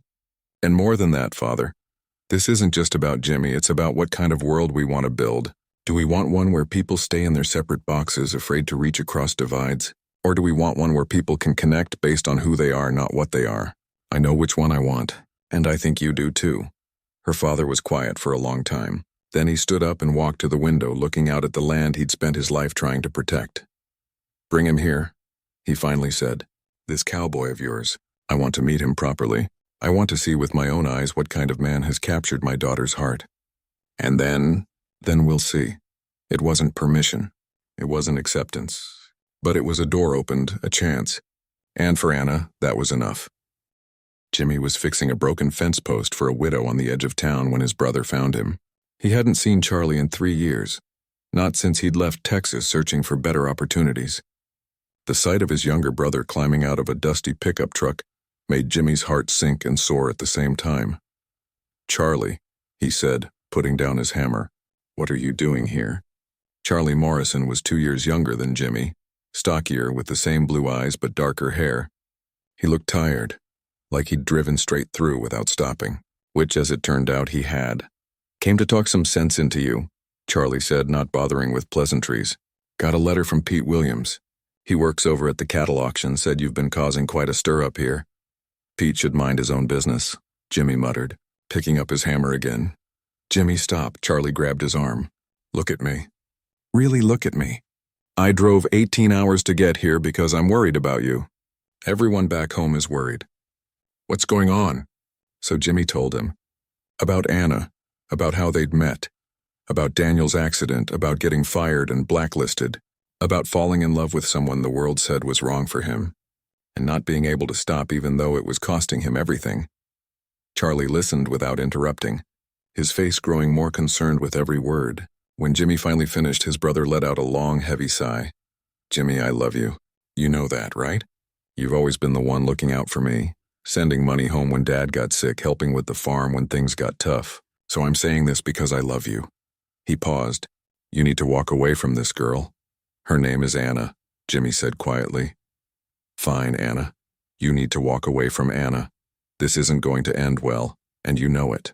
And more than that, Father, this isn't just about Jimmy, it's about what kind of world we want to build. Do we want one where people stay in their separate boxes, afraid to reach across divides? Or do we want one where people can connect based on who they are, not what they are? I know which one I want, and I think you do too. Her father was quiet for a long time. Then he stood up and walked to the window, looking out at the land he'd spent his life trying to protect. Bring him here, he finally said. This cowboy of yours. I want to meet him properly. I want to see with my own eyes what kind of man has captured my daughter's heart. And then we'll see. It wasn't permission. It wasn't acceptance. But it was a door opened, a chance. And for Anna, that was enough. Jimmy was fixing a broken fence post for a widow on the edge of town when his brother found him. He hadn't seen Charlie in 3 years, not since he'd left Texas searching for better opportunities. The sight of his younger brother climbing out of a dusty pickup truck made Jimmy's heart sink and soar at the same time. Charlie, he said, putting down his hammer, what are you doing here? Charlie Morrison was 2 years younger than Jimmy, stockier with the same blue eyes but darker hair. He looked tired, like he'd driven straight through without stopping, which as it turned out he had. Came to talk some sense into you, Charlie said, not bothering with pleasantries. Got a letter from Pete Williams. He works over at the cattle auction, said you've been causing quite a stir up here. Pete should mind his own business, Jimmy muttered, picking up his hammer again. Jimmy, stop, Charlie grabbed his arm. Look at me. Really look at me. I drove 18 hours to get here because I'm worried about you. Everyone back home is worried. What's going on? So Jimmy told him. About Anna, about how they'd met, about Daniel's accident, about getting fired and blacklisted, about falling in love with someone the world said was wrong for him, and not being able to stop even though it was costing him everything. Charlie listened without interrupting, his face growing more concerned with every word. When Jimmy finally finished, his brother let out a long, heavy sigh. Jimmy, I love you. You know that, right? You've always been the one looking out for me, sending money home when Dad got sick, helping with the farm when things got tough. So I'm saying this because I love you. He paused. You need to walk away from this girl. Her name is Anna, Jimmy said quietly. Fine, Anna. You need to walk away from Anna. This isn't going to end well, and you know it.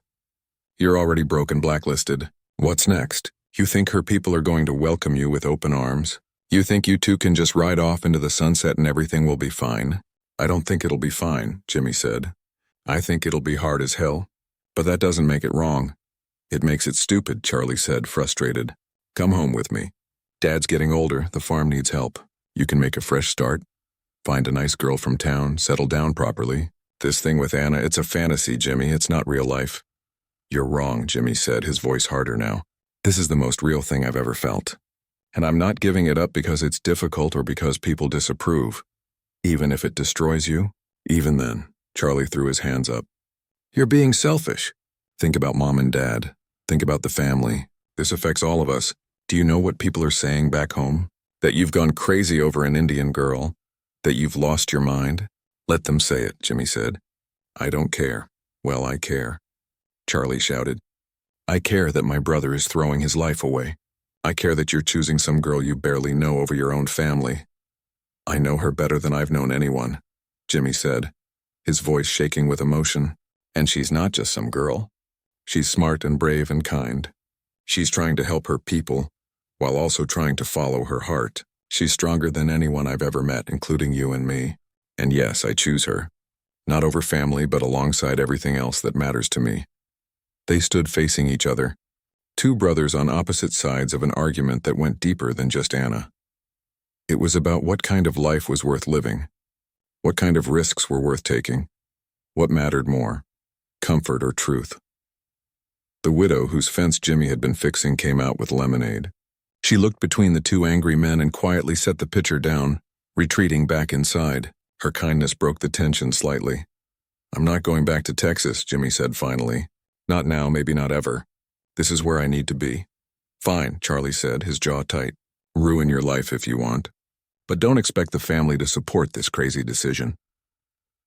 You're already broken, blacklisted. What's next? You think her people are going to welcome you with open arms? You think you two can just ride off into the sunset and everything will be fine? I don't think it'll be fine, Jimmy said. I think it'll be hard as hell. But that doesn't make it wrong. It makes it stupid, Charlie said, frustrated. Come home with me. Dad's getting older, the farm needs help. You can make a fresh start. Find a nice girl from town, settle down properly. This thing with Anna, it's a fantasy, Jimmy, it's not real life. You're wrong, Jimmy said, his voice harder now. This is the most real thing I've ever felt. And I'm not giving it up because it's difficult or because people disapprove. Even if it destroys you, even then, Charlie threw his hands up. You're being selfish. Think about Mom and Dad. Think about the family. This affects all of us. Do you know what people are saying back home? That you've gone crazy over an Indian girl? That you've lost your mind? Let them say it, Jimmy said. I don't care. Well, I care. Charlie shouted. I care that my brother is throwing his life away. I care that you're choosing some girl you barely know over your own family. I know her better than I've known anyone, Jimmy said, his voice shaking with emotion. And she's not just some girl. She's smart and brave and kind. She's trying to help her people, while also trying to follow her heart. She's stronger than anyone I've ever met, including you and me. And yes, I choose her. Not over family, but alongside everything else that matters to me. They stood facing each other, two brothers on opposite sides of an argument that went deeper than just Anna. It was about what kind of life was worth living, what kind of risks were worth taking, what mattered more, comfort or truth. The widow whose fence Jimmy had been fixing came out with lemonade. She looked between the two angry men and quietly set the pitcher down, retreating back inside. Her kindness broke the tension slightly. I'm not going back to Texas, Jimmy said finally. Not now, maybe not ever. This is where I need to be. Fine, Charlie said, his jaw tight. Ruin your life if you want. But don't expect the family to support this crazy decision.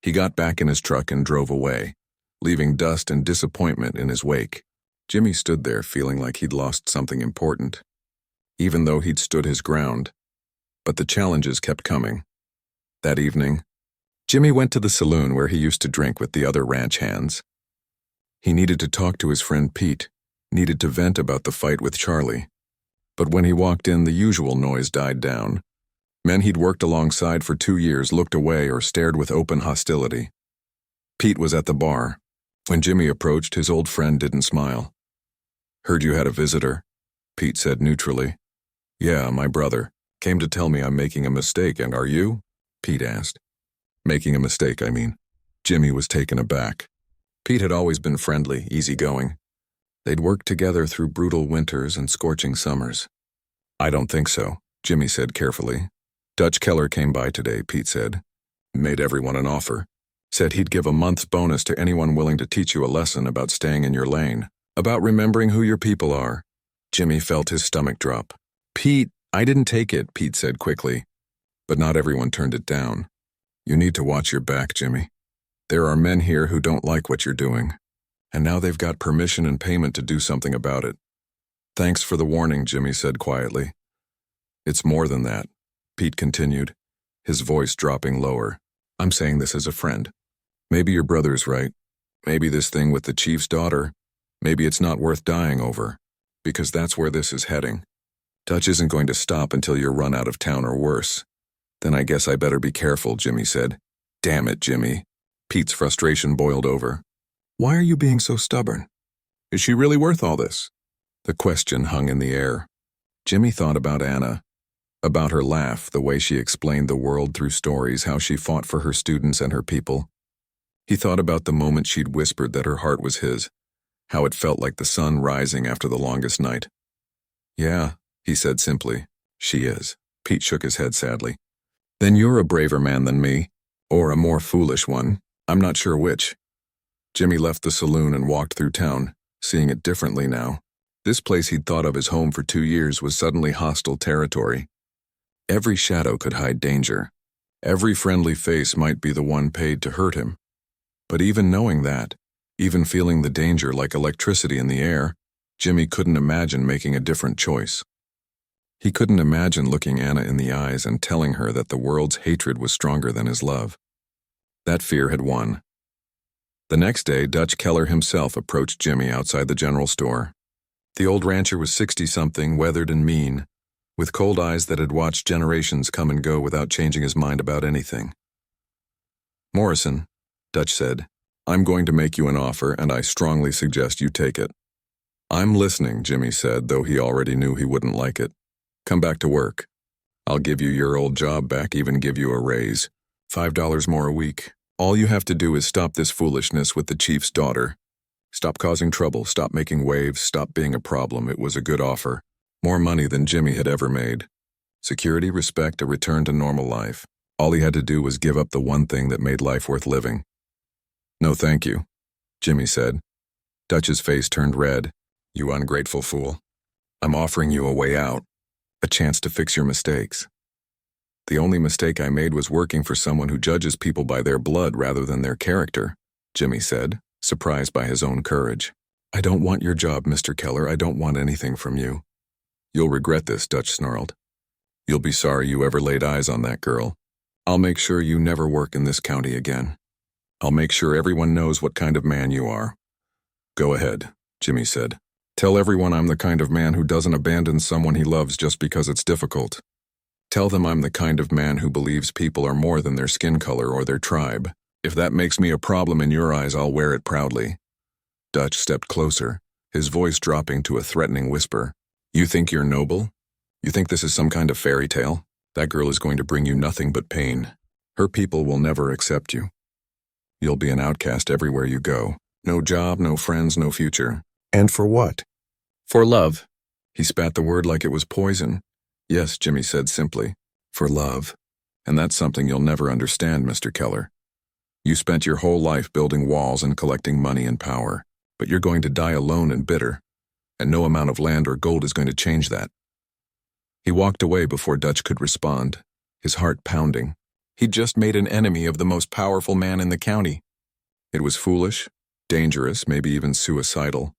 He got back in his truck and drove away, leaving dust and disappointment in his wake. Jimmy stood there feeling like he'd lost something important, even though he'd stood his ground. But the challenges kept coming. That evening, Jimmy went to the saloon where he used to drink with the other ranch hands. He needed to talk to his friend Pete, needed to vent about the fight with Charlie. But when he walked in, the usual noise died down. Men he'd worked alongside for 2 years looked away or stared with open hostility. Pete was at the bar. When Jimmy approached, his old friend didn't smile. "Heard you had a visitor," Pete said neutrally. "Yeah, my brother. Came to tell me I'm making a mistake, and are you?" Pete asked. "Making a mistake, I mean." Jimmy was taken aback. Pete had always been friendly, easygoing. They'd worked together through brutal winters and scorching summers. "I don't think so," Jimmy said carefully. "Dutch Keller came by today," Pete said. "Made everyone an offer. Said he'd give a month's bonus to anyone willing to teach you a lesson about staying in your lane, about remembering who your people are." Jimmy felt his stomach drop. "Pete, I didn't take it," Pete said quickly. But not everyone turned it down. "You need to watch your back, Jimmy. There are men here who don't like what you're doing, and now they've got permission and payment to do something about it." "Thanks for the warning," Jimmy said quietly. "It's more than that," Pete continued, his voice dropping lower. "I'm saying this as a friend. Maybe your brother's right. Maybe this thing with the chief's daughter, maybe it's not worth dying over, because that's where this is heading. Dutch isn't going to stop until you're run out of town or worse." "Then I guess I better be careful," Jimmy said. "Damn it, Jimmy." Pete's frustration boiled over. "Why are you being so stubborn? Is she really worth all this?" The question hung in the air. Jimmy thought about Anna, about her laugh, the way she explained the world through stories, how she fought for her students and her people. He thought about the moment she'd whispered that her heart was his, how it felt like the sun rising after the longest night. "Yeah," he said simply, "she is." Pete shook his head sadly. "Then you're a braver man than me, or a more foolish one. I'm not sure which." Jimmy left the saloon and walked through town, seeing it differently now. This place he'd thought of as home for 2 years was suddenly hostile territory. Every shadow could hide danger. Every friendly face might be the one paid to hurt him. But even knowing that, even feeling the danger like electricity in the air, Jimmy couldn't imagine making a different choice. He couldn't imagine looking Anna in the eyes and telling her that the world's hatred was stronger than his love. That fear had won. The next day, Dutch Keller himself approached Jimmy outside the general store. The old rancher was 60-something, weathered and mean, with cold eyes that had watched generations come and go without changing his mind about anything. "Morrison," Dutch said, "I'm going to make you an offer, and I strongly suggest you take it." "I'm listening," Jimmy said, though he already knew he wouldn't like it. "Come back to work. I'll give you your old job back, even give you a raise. $5 more a week. All you have to do is stop this foolishness with the chief's daughter. Stop causing trouble, stop making waves, stop being a problem." It was a good offer. More money than Jimmy had ever made. Security, respect, a return to normal life. All he had to do was give up the one thing that made life worth living. "No thank you," Jimmy said. Dutch's face turned red. "You ungrateful fool. I'm offering you a way out, a chance to fix your mistakes." "The only mistake I made was working for someone who judges people by their blood rather than their character," Jimmy said, surprised by his own courage. "I don't want your job, Mr. Keller. I don't want anything from you." "You'll regret this," Dutch snarled. "You'll be sorry you ever laid eyes on that girl. I'll make sure you never work in this county again. I'll make sure everyone knows what kind of man you are." "Go ahead," Jimmy said. "Tell everyone I'm the kind of man who doesn't abandon someone he loves just because it's difficult. Tell them I'm the kind of man who believes people are more than their skin color or their tribe. If that makes me a problem in your eyes, I'll wear it proudly." Dutch stepped closer, his voice dropping to a threatening whisper. "You think you're noble? You think this is some kind of fairy tale? That girl is going to bring you nothing but pain. Her people will never accept you. You'll be an outcast everywhere you go. No job, no friends, no future. And for what?" "For love." He spat the word like it was poison. "Yes," Jimmy said simply, "for love. And that's something you'll never understand, Mr. Keller. You spent your whole life building walls and collecting money and power, but you're going to die alone and bitter, and no amount of land or gold is going to change that." He walked away before Dutch could respond, his heart pounding. He'd just made an enemy of the most powerful man in the county. It was foolish, dangerous, maybe even suicidal.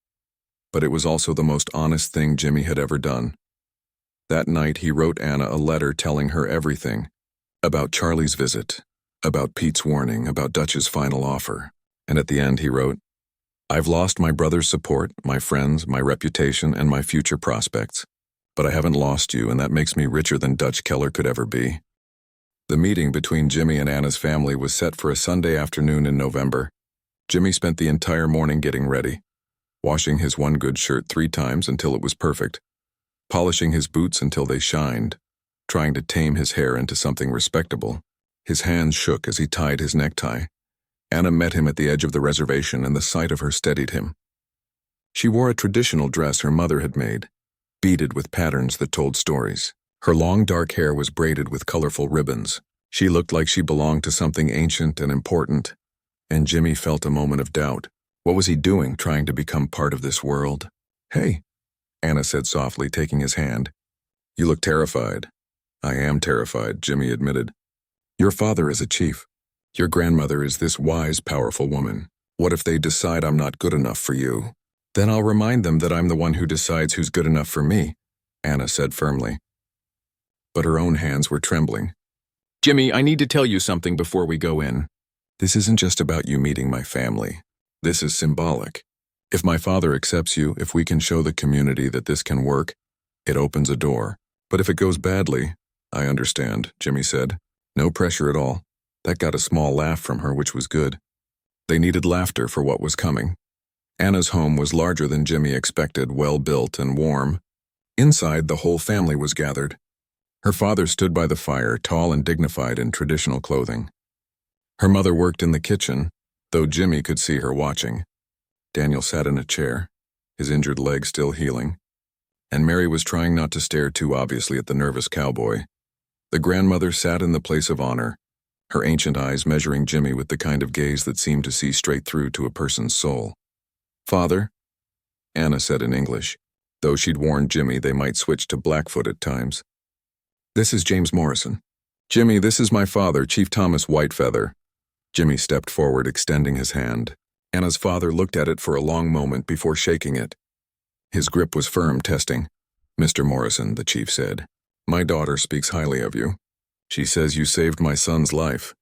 But it was also the most honest thing Jimmy had ever done. That night, he wrote Anna a letter telling her everything. About Charlie's visit, about Pete's warning, about Dutch's final offer. And at the end, he wrote, "I've lost my brother's support, my friends, my reputation, and my future prospects. But I haven't lost you, and that makes me richer than Dutch Keller could ever be." The meeting between Jimmy and Anna's family was set for a Sunday afternoon in November. Jimmy spent the entire morning getting ready, washing his one good shirt 3 times until it was perfect, polishing his boots until they shined, trying to tame his hair into something respectable. His hands shook as he tied his necktie. Anna met him at the edge of the reservation, and the sight of her steadied him. She wore a traditional dress her mother had made, beaded with patterns that told stories. Her long dark hair was braided with colorful ribbons. She looked like she belonged to something ancient and important, and Jimmy felt a moment of doubt. What was he doing, trying to become part of this world? "Hey," Anna said softly, taking his hand. "You look terrified." "I am terrified," Jimmy admitted. "Your father is a chief. Your grandmother is this wise, powerful woman. What if they decide I'm not good enough for you? Then I'll remind them that I'm the one who decides who's good enough for me," Anna said firmly. But her own hands were trembling. "Jimmy, I need to tell you something before we go in. This isn't just about you meeting my family. This is symbolic. If my father accepts you, if we can show the community that this can work, it opens a door. But if it goes badly..." "I understand," Jimmy said. No pressure at all. That got a small laugh from her, which was good. They needed laughter for what was coming. Anna's home was larger than Jimmy expected, well-built and warm. Inside, the whole family was gathered. Her father stood by the fire, tall and dignified in traditional clothing. Her mother worked in the kitchen, though Jimmy could see her watching. Daniel sat in a chair, his injured leg still healing. And Mary was trying not to stare too obviously at the nervous cowboy. The grandmother sat in the place of honor, her ancient eyes measuring Jimmy with the kind of gaze that seemed to see straight through to a person's soul. "Father," Anna said in English, though she'd warned Jimmy they might switch to Blackfoot at times. "This is James Morrison. Jimmy, this is my father, Chief Thomas Whitefeather." Jimmy stepped forward, extending his hand. Anna's father looked at it for a long moment before shaking it. His grip was firm, testing. "Mr. Morrison," the chief said, "my daughter speaks highly of you. She says you saved my son's life."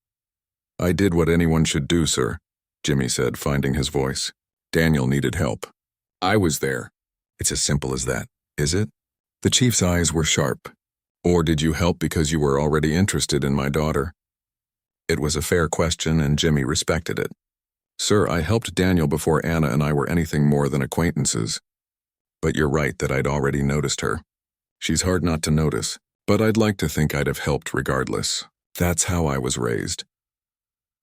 "I did what anyone should do, sir," Jimmy said, finding his voice. "Daniel needed help. I was there." "It's as simple as that, is it?" The chief's eyes were sharp. "Or did you help because you were already interested in my daughter?" It was a fair question, and Jimmy respected it. "Sir, I helped Daniel before Anna and I were anything more than acquaintances. But you're right that I'd already noticed her. She's hard not to notice, but I'd like to think I'd have helped regardless. That's how I was raised."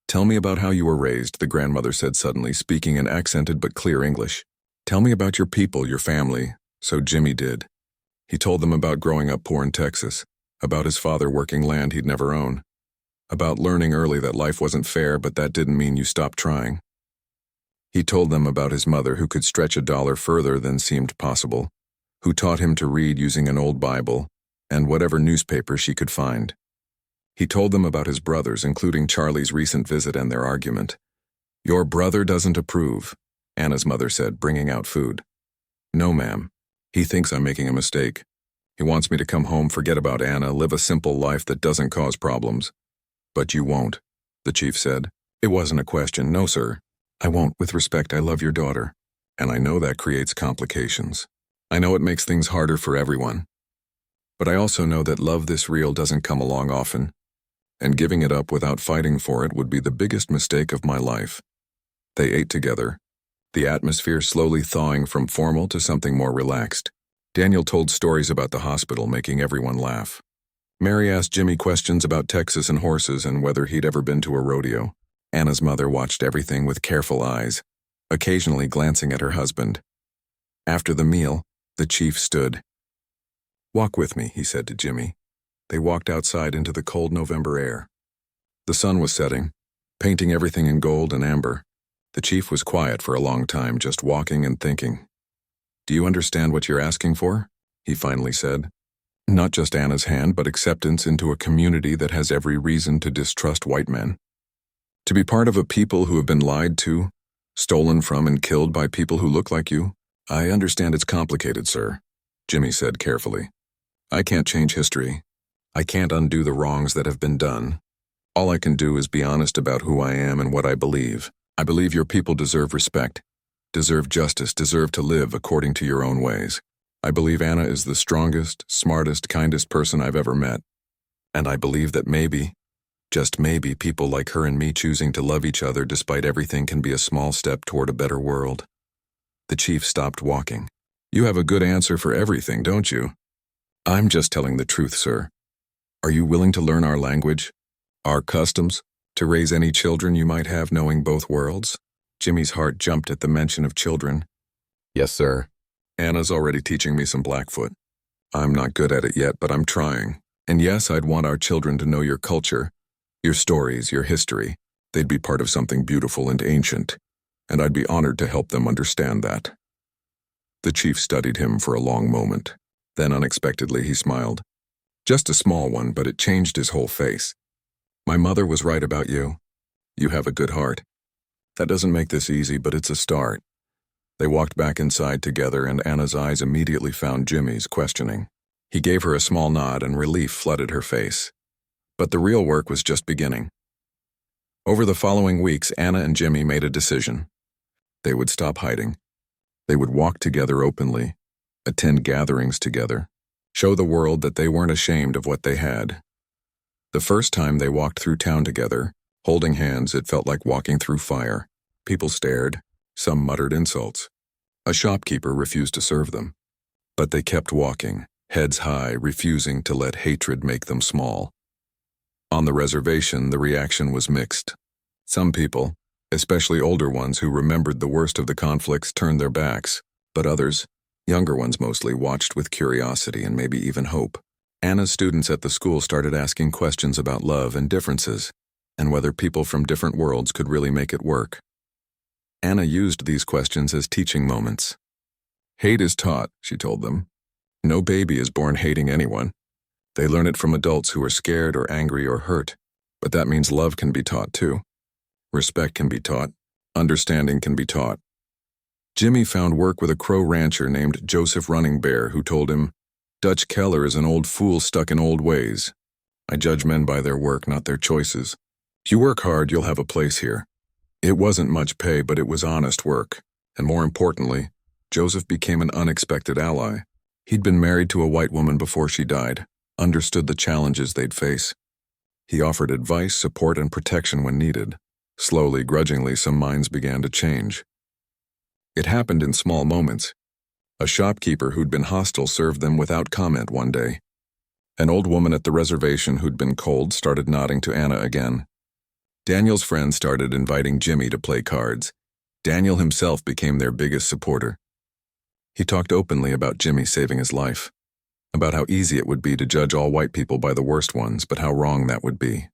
"Tell me about how you were raised," the grandmother said suddenly, speaking in accented but clear English. "Tell me about your people, your family." So Jimmy did. He told them about growing up poor in Texas, about his father working land he'd never owned, about learning early that life wasn't fair, but that didn't mean you stopped trying. He told them about his mother, who could stretch a dollar further than seemed possible, who taught him to read using an old Bible and whatever newspaper she could find. He told them about his brothers, including Charlie's recent visit and their argument. "Your brother doesn't approve," Anna's mother said, bringing out food. "No, ma'am. He thinks I'm making a mistake. He wants me to come home, forget about Anna, live a simple life that doesn't cause problems." "But you won't," the chief said. "It wasn't a question. No, sir. I won't. With respect, I love your daughter. And I know that creates complications. I know it makes things harder for everyone. But I also know that love this real doesn't come along often. And giving it up without fighting for it would be the biggest mistake of my life." They ate together, the atmosphere slowly thawing from formal to something more relaxed. Daniel told stories about the hospital, making everyone laugh. Mary asked Jimmy questions about Texas and horses and whether he'd ever been to a rodeo. Anna's mother watched everything with careful eyes, occasionally glancing at her husband. After the meal, the chief stood. "Walk with me," he said to Jimmy. They walked outside into the cold November air. The sun was setting, painting everything in gold and amber. The chief was quiet for a long time, just walking and thinking. "Do you understand what you're asking for?" he finally said. Not just Anna's hand, but acceptance into a community that has every reason to distrust white men. To be part of a people who have been lied to, stolen from, and killed by people who look like you. I understand it's complicated, sir, Jimmy said carefully. I can't change history. I can't undo the wrongs that have been done. All I can do is be honest about who I am and what I believe. I believe your people deserve respect, deserve justice, deserve to live according to your own ways. I believe Anna is the strongest, smartest, kindest person I've ever met. And I believe that maybe, just maybe, people like her and me choosing to love each other despite everything can be a small step toward a better world. The chief stopped walking. You have a good answer for everything, don't you? I'm just telling the truth, sir. Are you willing to learn our language, our customs, to raise any children you might have knowing both worlds? Jimmy's heart jumped at the mention of children. Yes, sir. Anna's already teaching me some Blackfoot. I'm not good at it yet, but I'm trying. And yes, I'd want our children to know your culture, your stories, your history. They'd be part of something beautiful and ancient, and I'd be honored to help them understand that. The chief studied him for a long moment. Then unexpectedly he smiled. Just a small one, but it changed his whole face. My mother was right about you. You have a good heart. That doesn't make this easy, but it's a start. They walked back inside together, and Anna's eyes immediately found Jimmy's, questioning. He gave her a small nod, and relief flooded her face. But the real work was just beginning. Over the following weeks, Anna and Jimmy made a decision. They would stop hiding. They would walk together openly, attend gatherings together, show the world that they weren't ashamed of what they had. The first time they walked through town together, holding hands, it felt like walking through fire. People stared. Some muttered insults. A shopkeeper refused to serve them. But they kept walking, heads high, refusing to let hatred make them small. On the reservation, the reaction was mixed. Some people, especially older ones who remembered the worst of the conflicts, turned their backs, but others, younger ones mostly, watched with curiosity and maybe even hope. Anna's students at the school started asking questions about love and differences, and whether people from different worlds could really make it work. Anna used these questions as teaching moments. Hate is taught, she told them. No baby is born hating anyone. They learn it from adults who are scared or angry or hurt, but that means love can be taught too. Respect can be taught. Understanding can be taught. Jimmy found work with a Crow rancher named Joseph Running Bear, who told him, Dutch Keller is an old fool stuck in old ways. I judge men by their work, not their choices. If you work hard, you'll have a place here. It wasn't much pay, but it was honest work. And more importantly, Joseph became an unexpected ally. He'd been married to a white woman before she died, understood the challenges they'd face. He offered advice, support, and protection when needed. Slowly, grudgingly, some minds began to change. It happened in small moments. A shopkeeper who'd been hostile served them without comment one day. An old woman at the reservation who'd been cold started nodding to Anna again. Daniel's friends started inviting Jimmy to play cards. Daniel himself became their biggest supporter. He talked openly about Jimmy saving his life, about how easy it would be to judge all white people by the worst ones, but how wrong that would be.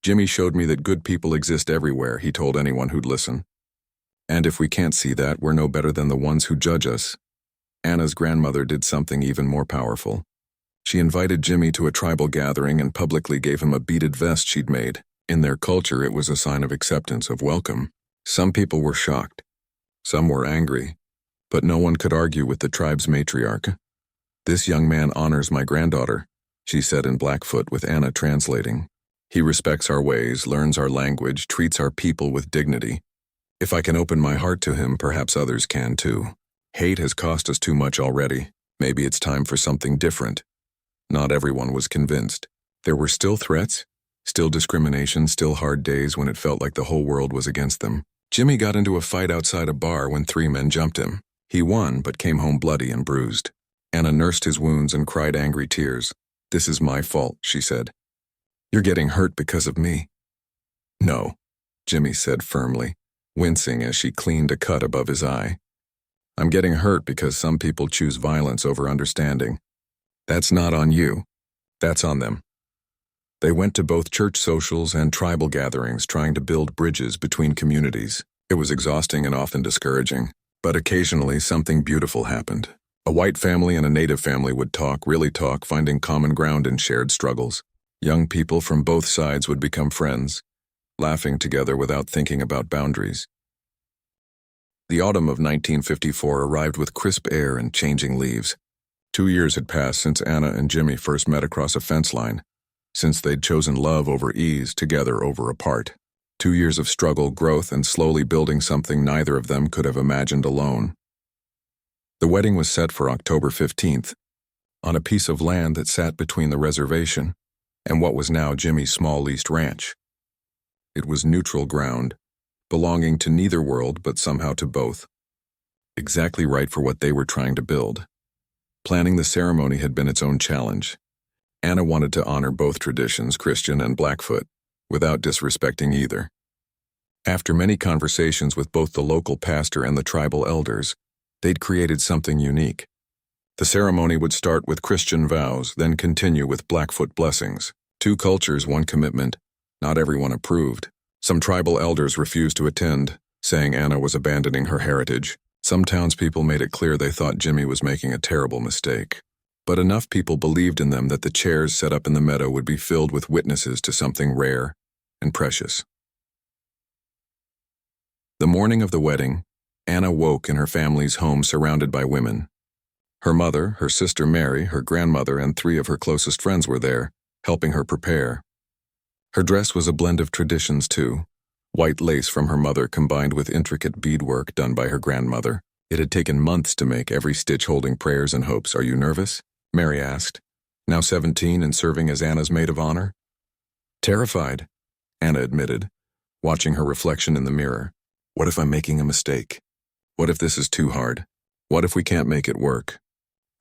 Jimmy showed me that good people exist everywhere, he told anyone who'd listen. And if we can't see that, we're no better than the ones who judge us. Anna's grandmother did something even more powerful. She invited Jimmy to a tribal gathering and publicly gave him a beaded vest she'd made. In their culture, it was a sign of acceptance, of welcome. Some people were shocked. Some were angry. But no one could argue with the tribe's matriarch. This young man honors my granddaughter, she said in Blackfoot with Anna translating. He respects our ways, learns our language, treats our people with dignity. If I can open my heart to him, perhaps others can too. Hate has cost us too much already. Maybe it's time for something different. Not everyone was convinced. There were still threats, still discrimination, still hard days when it felt like the whole world was against them. Jimmy got into a fight outside a bar when 3 men jumped him. He won, but came home bloody and bruised. Anna nursed his wounds and cried angry tears. This is my fault, she said. You're getting hurt because of me. No, Jimmy said firmly, wincing as she cleaned a cut above his eye. I'm getting hurt because some people choose violence over understanding. That's not on you. That's on them. They went to both church socials and tribal gatherings trying to build bridges between communities. It was exhausting and often discouraging, but occasionally something beautiful happened. A white family and a native family would talk, really talk, finding common ground in shared struggles. Young people from both sides would become friends, laughing together without thinking about boundaries. The autumn of 1954 arrived with crisp air and changing leaves. 2 years had passed since Anna and Jimmy first met across a fence line, since they'd chosen love over ease, together over apart. 2 years of struggle, growth, and slowly building something neither of them could have imagined alone. The wedding was set for October 15th, on a piece of land that sat between the reservation and what was now Jimmy's small leased ranch. It was neutral ground, belonging to neither world but somehow to both. Exactly right for what they were trying to build. Planning the ceremony had been its own challenge. Anna wanted to honor both traditions, Christian and Blackfoot, without disrespecting either. After many conversations with both the local pastor and the tribal elders, they'd created something unique. The ceremony would start with Christian vows, then continue with Blackfoot blessings. 2 cultures, 1 commitment. Not everyone approved. Some tribal elders refused to attend, saying Anna was abandoning her heritage. Some townspeople made it clear they thought Jimmy was making a terrible mistake. But enough people believed in them that the chairs set up in the meadow would be filled with witnesses to something rare and precious. The morning of the wedding, Anna woke in her family's home surrounded by women. Her mother, her sister Mary, her grandmother, and 3 of her closest friends were there, helping her prepare. Her dress was a blend of traditions too. White lace from her mother combined with intricate beadwork done by her grandmother. It had taken months to make, every stitch holding prayers and hopes. "Are you nervous?" Mary asked, now 17 and serving as Anna's maid of honor. "Terrified," Anna admitted, watching her reflection in the mirror. "What if I'm making a mistake? What if this is too hard? What if we can't make it work?"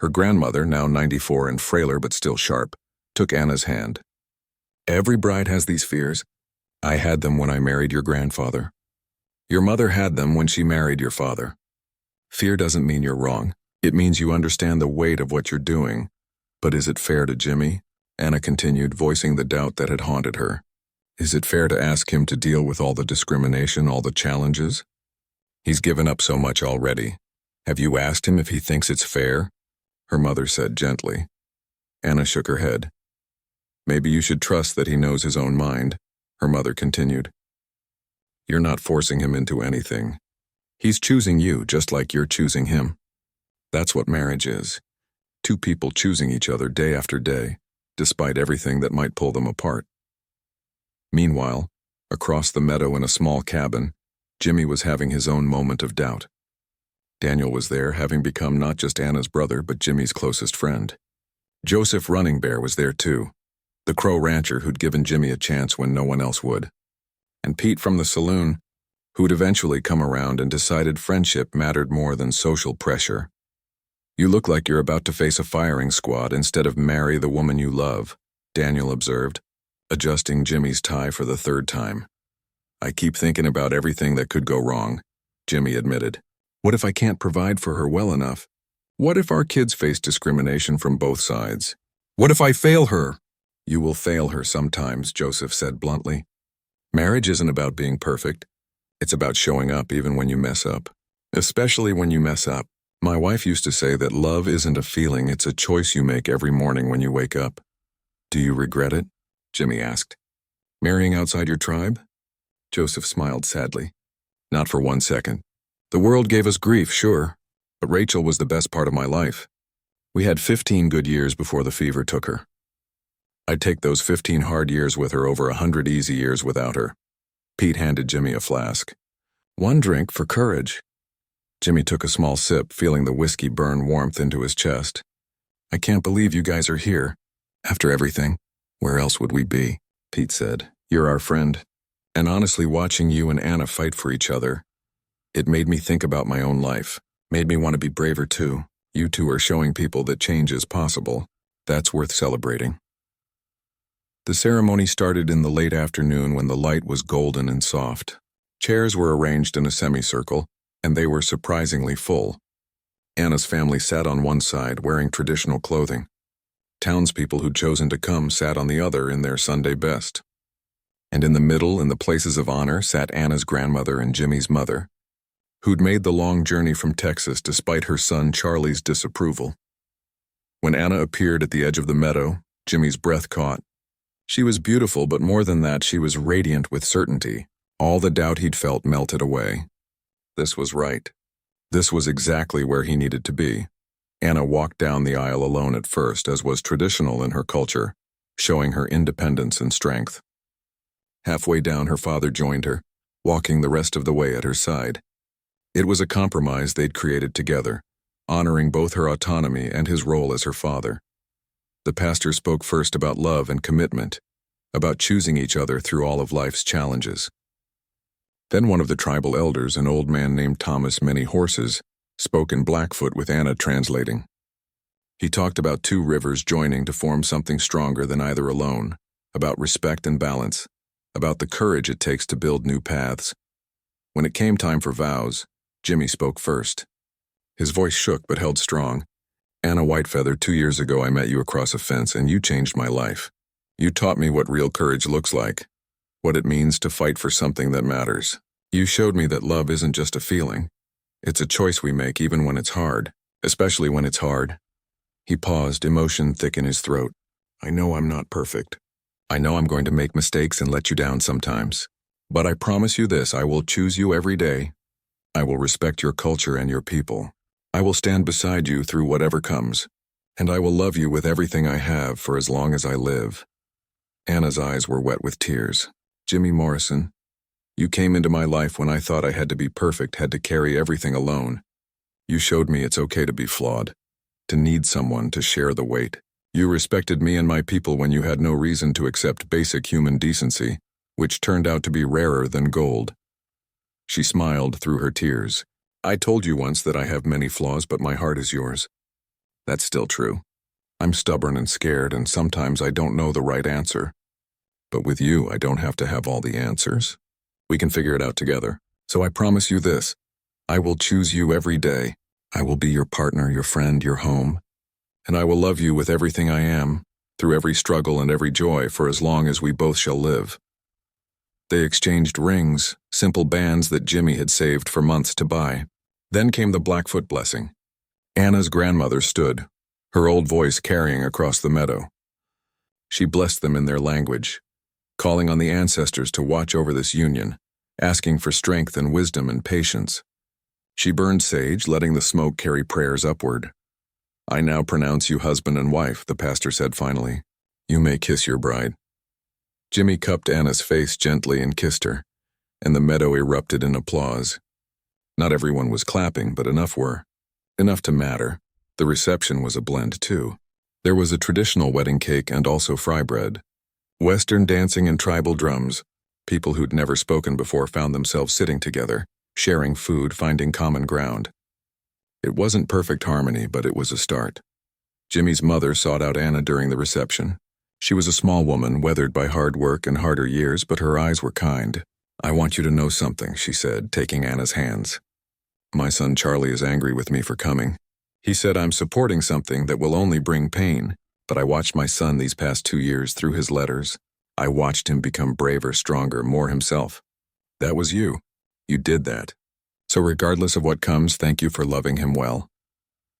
Her grandmother, now 94 and frailer but still sharp, took Anna's hand. "Every bride has these fears. I had them when I married your grandfather. Your mother had them when she married your father. Fear doesn't mean you're wrong. It means you understand the weight of what you're doing. But is it fair to Jimmy?" Anna continued, voicing the doubt that had haunted her. "Is it fair to ask him to deal with all the discrimination, all the challenges? He's given up so much already. Have you asked him if he thinks it's fair?" her mother said gently. Anna shook her head. "Maybe you should trust that he knows his own mind," her mother continued. "You're not forcing him into anything. He's choosing you just like you're choosing him. That's what marriage is. 2 people choosing each other day after day, despite everything that might pull them apart." Meanwhile, across the meadow in a small cabin, Jimmy was having his own moment of doubt. Daniel was there, having become not just Anna's brother but Jimmy's closest friend. Joseph Running Bear was there too, the Crow rancher who'd given Jimmy a chance when no one else would. And Pete from the saloon, who'd eventually come around and decided friendship mattered more than social pressure. "You look like you're about to face a firing squad instead of marry the woman you love," Daniel observed, adjusting Jimmy's tie for the 3rd time. "I keep thinking about everything that could go wrong," Jimmy admitted. "What if I can't provide for her well enough? What if our kids face discrimination from both sides? What if I fail her?" "You will fail her sometimes," Joseph said bluntly. "Marriage isn't about being perfect. It's about showing up even when you mess up. Especially when you mess up. My wife used to say that love isn't a feeling, it's a choice you make every morning when you wake up." "Do you regret it?" Jimmy asked. "Marrying outside your tribe?" Joseph smiled sadly. "Not for 1 second. The world gave us grief, sure, but Rachel was the best part of my life. We had 15 good years before the fever took her. I'd take those 15 hard years with her over 100 easy years without her." Pete handed Jimmy a flask. "1 drink for courage." Jimmy took a small sip, feeling the whiskey burn warmth into his chest. "I can't believe you guys are here. After everything, where else would we be?" Pete said. "You're our friend. And honestly, watching you and Anna fight for each other, it made me think about my own life. Made me want to be braver too. You 2 are showing people that change is possible. That's worth celebrating." The ceremony started in the late afternoon when the light was golden and soft. Chairs were arranged in a semicircle, and they were surprisingly full. Anna's family sat on one side, wearing traditional clothing. Townspeople who'd chosen to come sat on the other in their Sunday best. And in the middle, in the places of honor, sat Anna's grandmother and Jimmy's mother. who'd made the long journey from Texas despite her son Charlie's disapproval. When Anna appeared at the edge of the meadow, Jimmy's breath caught. She was beautiful, but more than that, she was radiant with certainty. All the doubt he'd felt melted away. This was right. This was exactly where he needed to be. Anna walked down the aisle alone at first, as was traditional in her culture, showing her independence and strength. Halfway down, her father joined her, walking the rest of the way at her side. It was a compromise they'd created together, honoring both her autonomy and his role as her father. The pastor spoke first about love and commitment, about choosing each other through all of life's challenges. Then one of the tribal elders, an old man named Thomas Many Horses, spoke in Blackfoot with Anna translating. He talked about two rivers joining to form something stronger than either alone, about respect and balance, about the courage it takes to build new paths. When it came time for vows, Jimmy spoke first. His voice shook but held strong. Anna Whitefeather, 2 years ago I met you across a fence and you changed my life. You taught me what real courage looks like, what it means to fight for something that matters. You showed me that love isn't just a feeling. It's a choice we make even when it's hard, especially when it's hard. He paused, emotion thick in his throat. I know I'm not perfect. I know I'm going to make mistakes and let you down sometimes. But I promise you this, I will choose you every day. I will respect your culture and your people. I will stand beside you through whatever comes. And I will love you with everything I have for as long as I live. Anna's eyes were wet with tears. Jimmy Morrison, you came into my life when I thought I had to be perfect, had to carry everything alone. You showed me it's okay to be flawed, to need someone to share the weight. You respected me and my people when you had no reason to accept basic human decency, which turned out to be rarer than gold. She smiled through her tears. I told you once that I have many flaws, but my heart is yours. That's still true. I'm stubborn and scared, and sometimes I don't know the right answer. But with you, I don't have to have all the answers. We can figure it out together. So I promise you this. I will choose you every day. I will be your partner, your friend, your home. And I will love you with everything I am, through every struggle and every joy, for as long as we both shall live. They exchanged rings, simple bands that Jimmy had saved for months to buy. Then came the Blackfoot blessing. Anna's grandmother stood, her old voice carrying across the meadow. She blessed them in their language, calling on the ancestors to watch over this union, asking for strength and wisdom and patience. She burned sage, letting the smoke carry prayers upward. I now pronounce you husband and wife, the pastor said finally. You may kiss your bride. Jimmy cupped Anna's face gently and kissed her, and the meadow erupted in applause. Not everyone was clapping, but enough were. Enough to matter. The reception was a blend, too. There was a traditional wedding cake and also fry bread. Western dancing and tribal drums. People who'd never spoken before found themselves sitting together, sharing food, finding common ground. It wasn't perfect harmony, but it was a start. Jimmy's mother sought out Anna during the reception. She was a small woman, weathered by hard work and harder years, but her eyes were kind. I want you to know something, she said, taking Anna's hands. My son Charlie is angry with me for coming. He said I'm supporting something that will only bring pain, but I watched my son these past 2 years through his letters. I watched him become braver, stronger, more himself. That was you. You did that. So regardless of what comes, thank you for loving him well.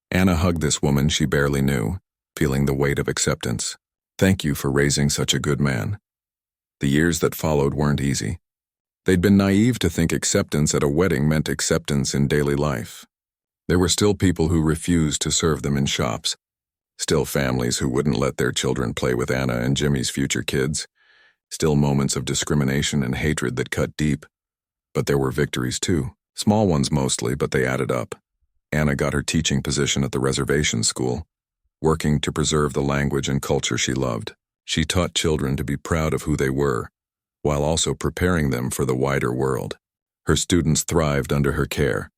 Anna hugged this woman she barely knew, feeling the weight of acceptance. Thank you for raising such a good man. The years that followed weren't easy. They'd been naive to think acceptance at a wedding meant acceptance in daily life. There were still people who refused to serve them in shops. Still families who wouldn't let their children play with Anna and Jimmy's future kids. Still moments of discrimination and hatred that cut deep. But there were victories too. Small ones mostly, but they added up. Anna got her teaching position at the reservation school, working to preserve the language and culture she loved. She taught children to be proud of who they were, while also preparing them for the wider world. Her students thrived under her care,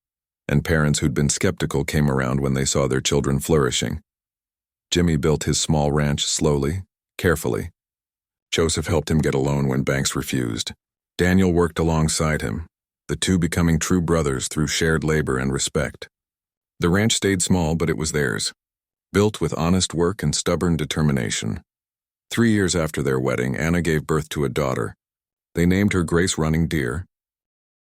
and parents who'd been skeptical came around when they saw their children flourishing. Jimmy built his small ranch slowly, carefully. Joseph helped him get a loan when banks refused. Daniel worked alongside him, the two becoming true brothers through shared labor and respect. The ranch stayed small, but it was theirs, built with honest work and stubborn determination. 3 years after their wedding, Anna gave birth to a daughter. They named her Grace Running Deer,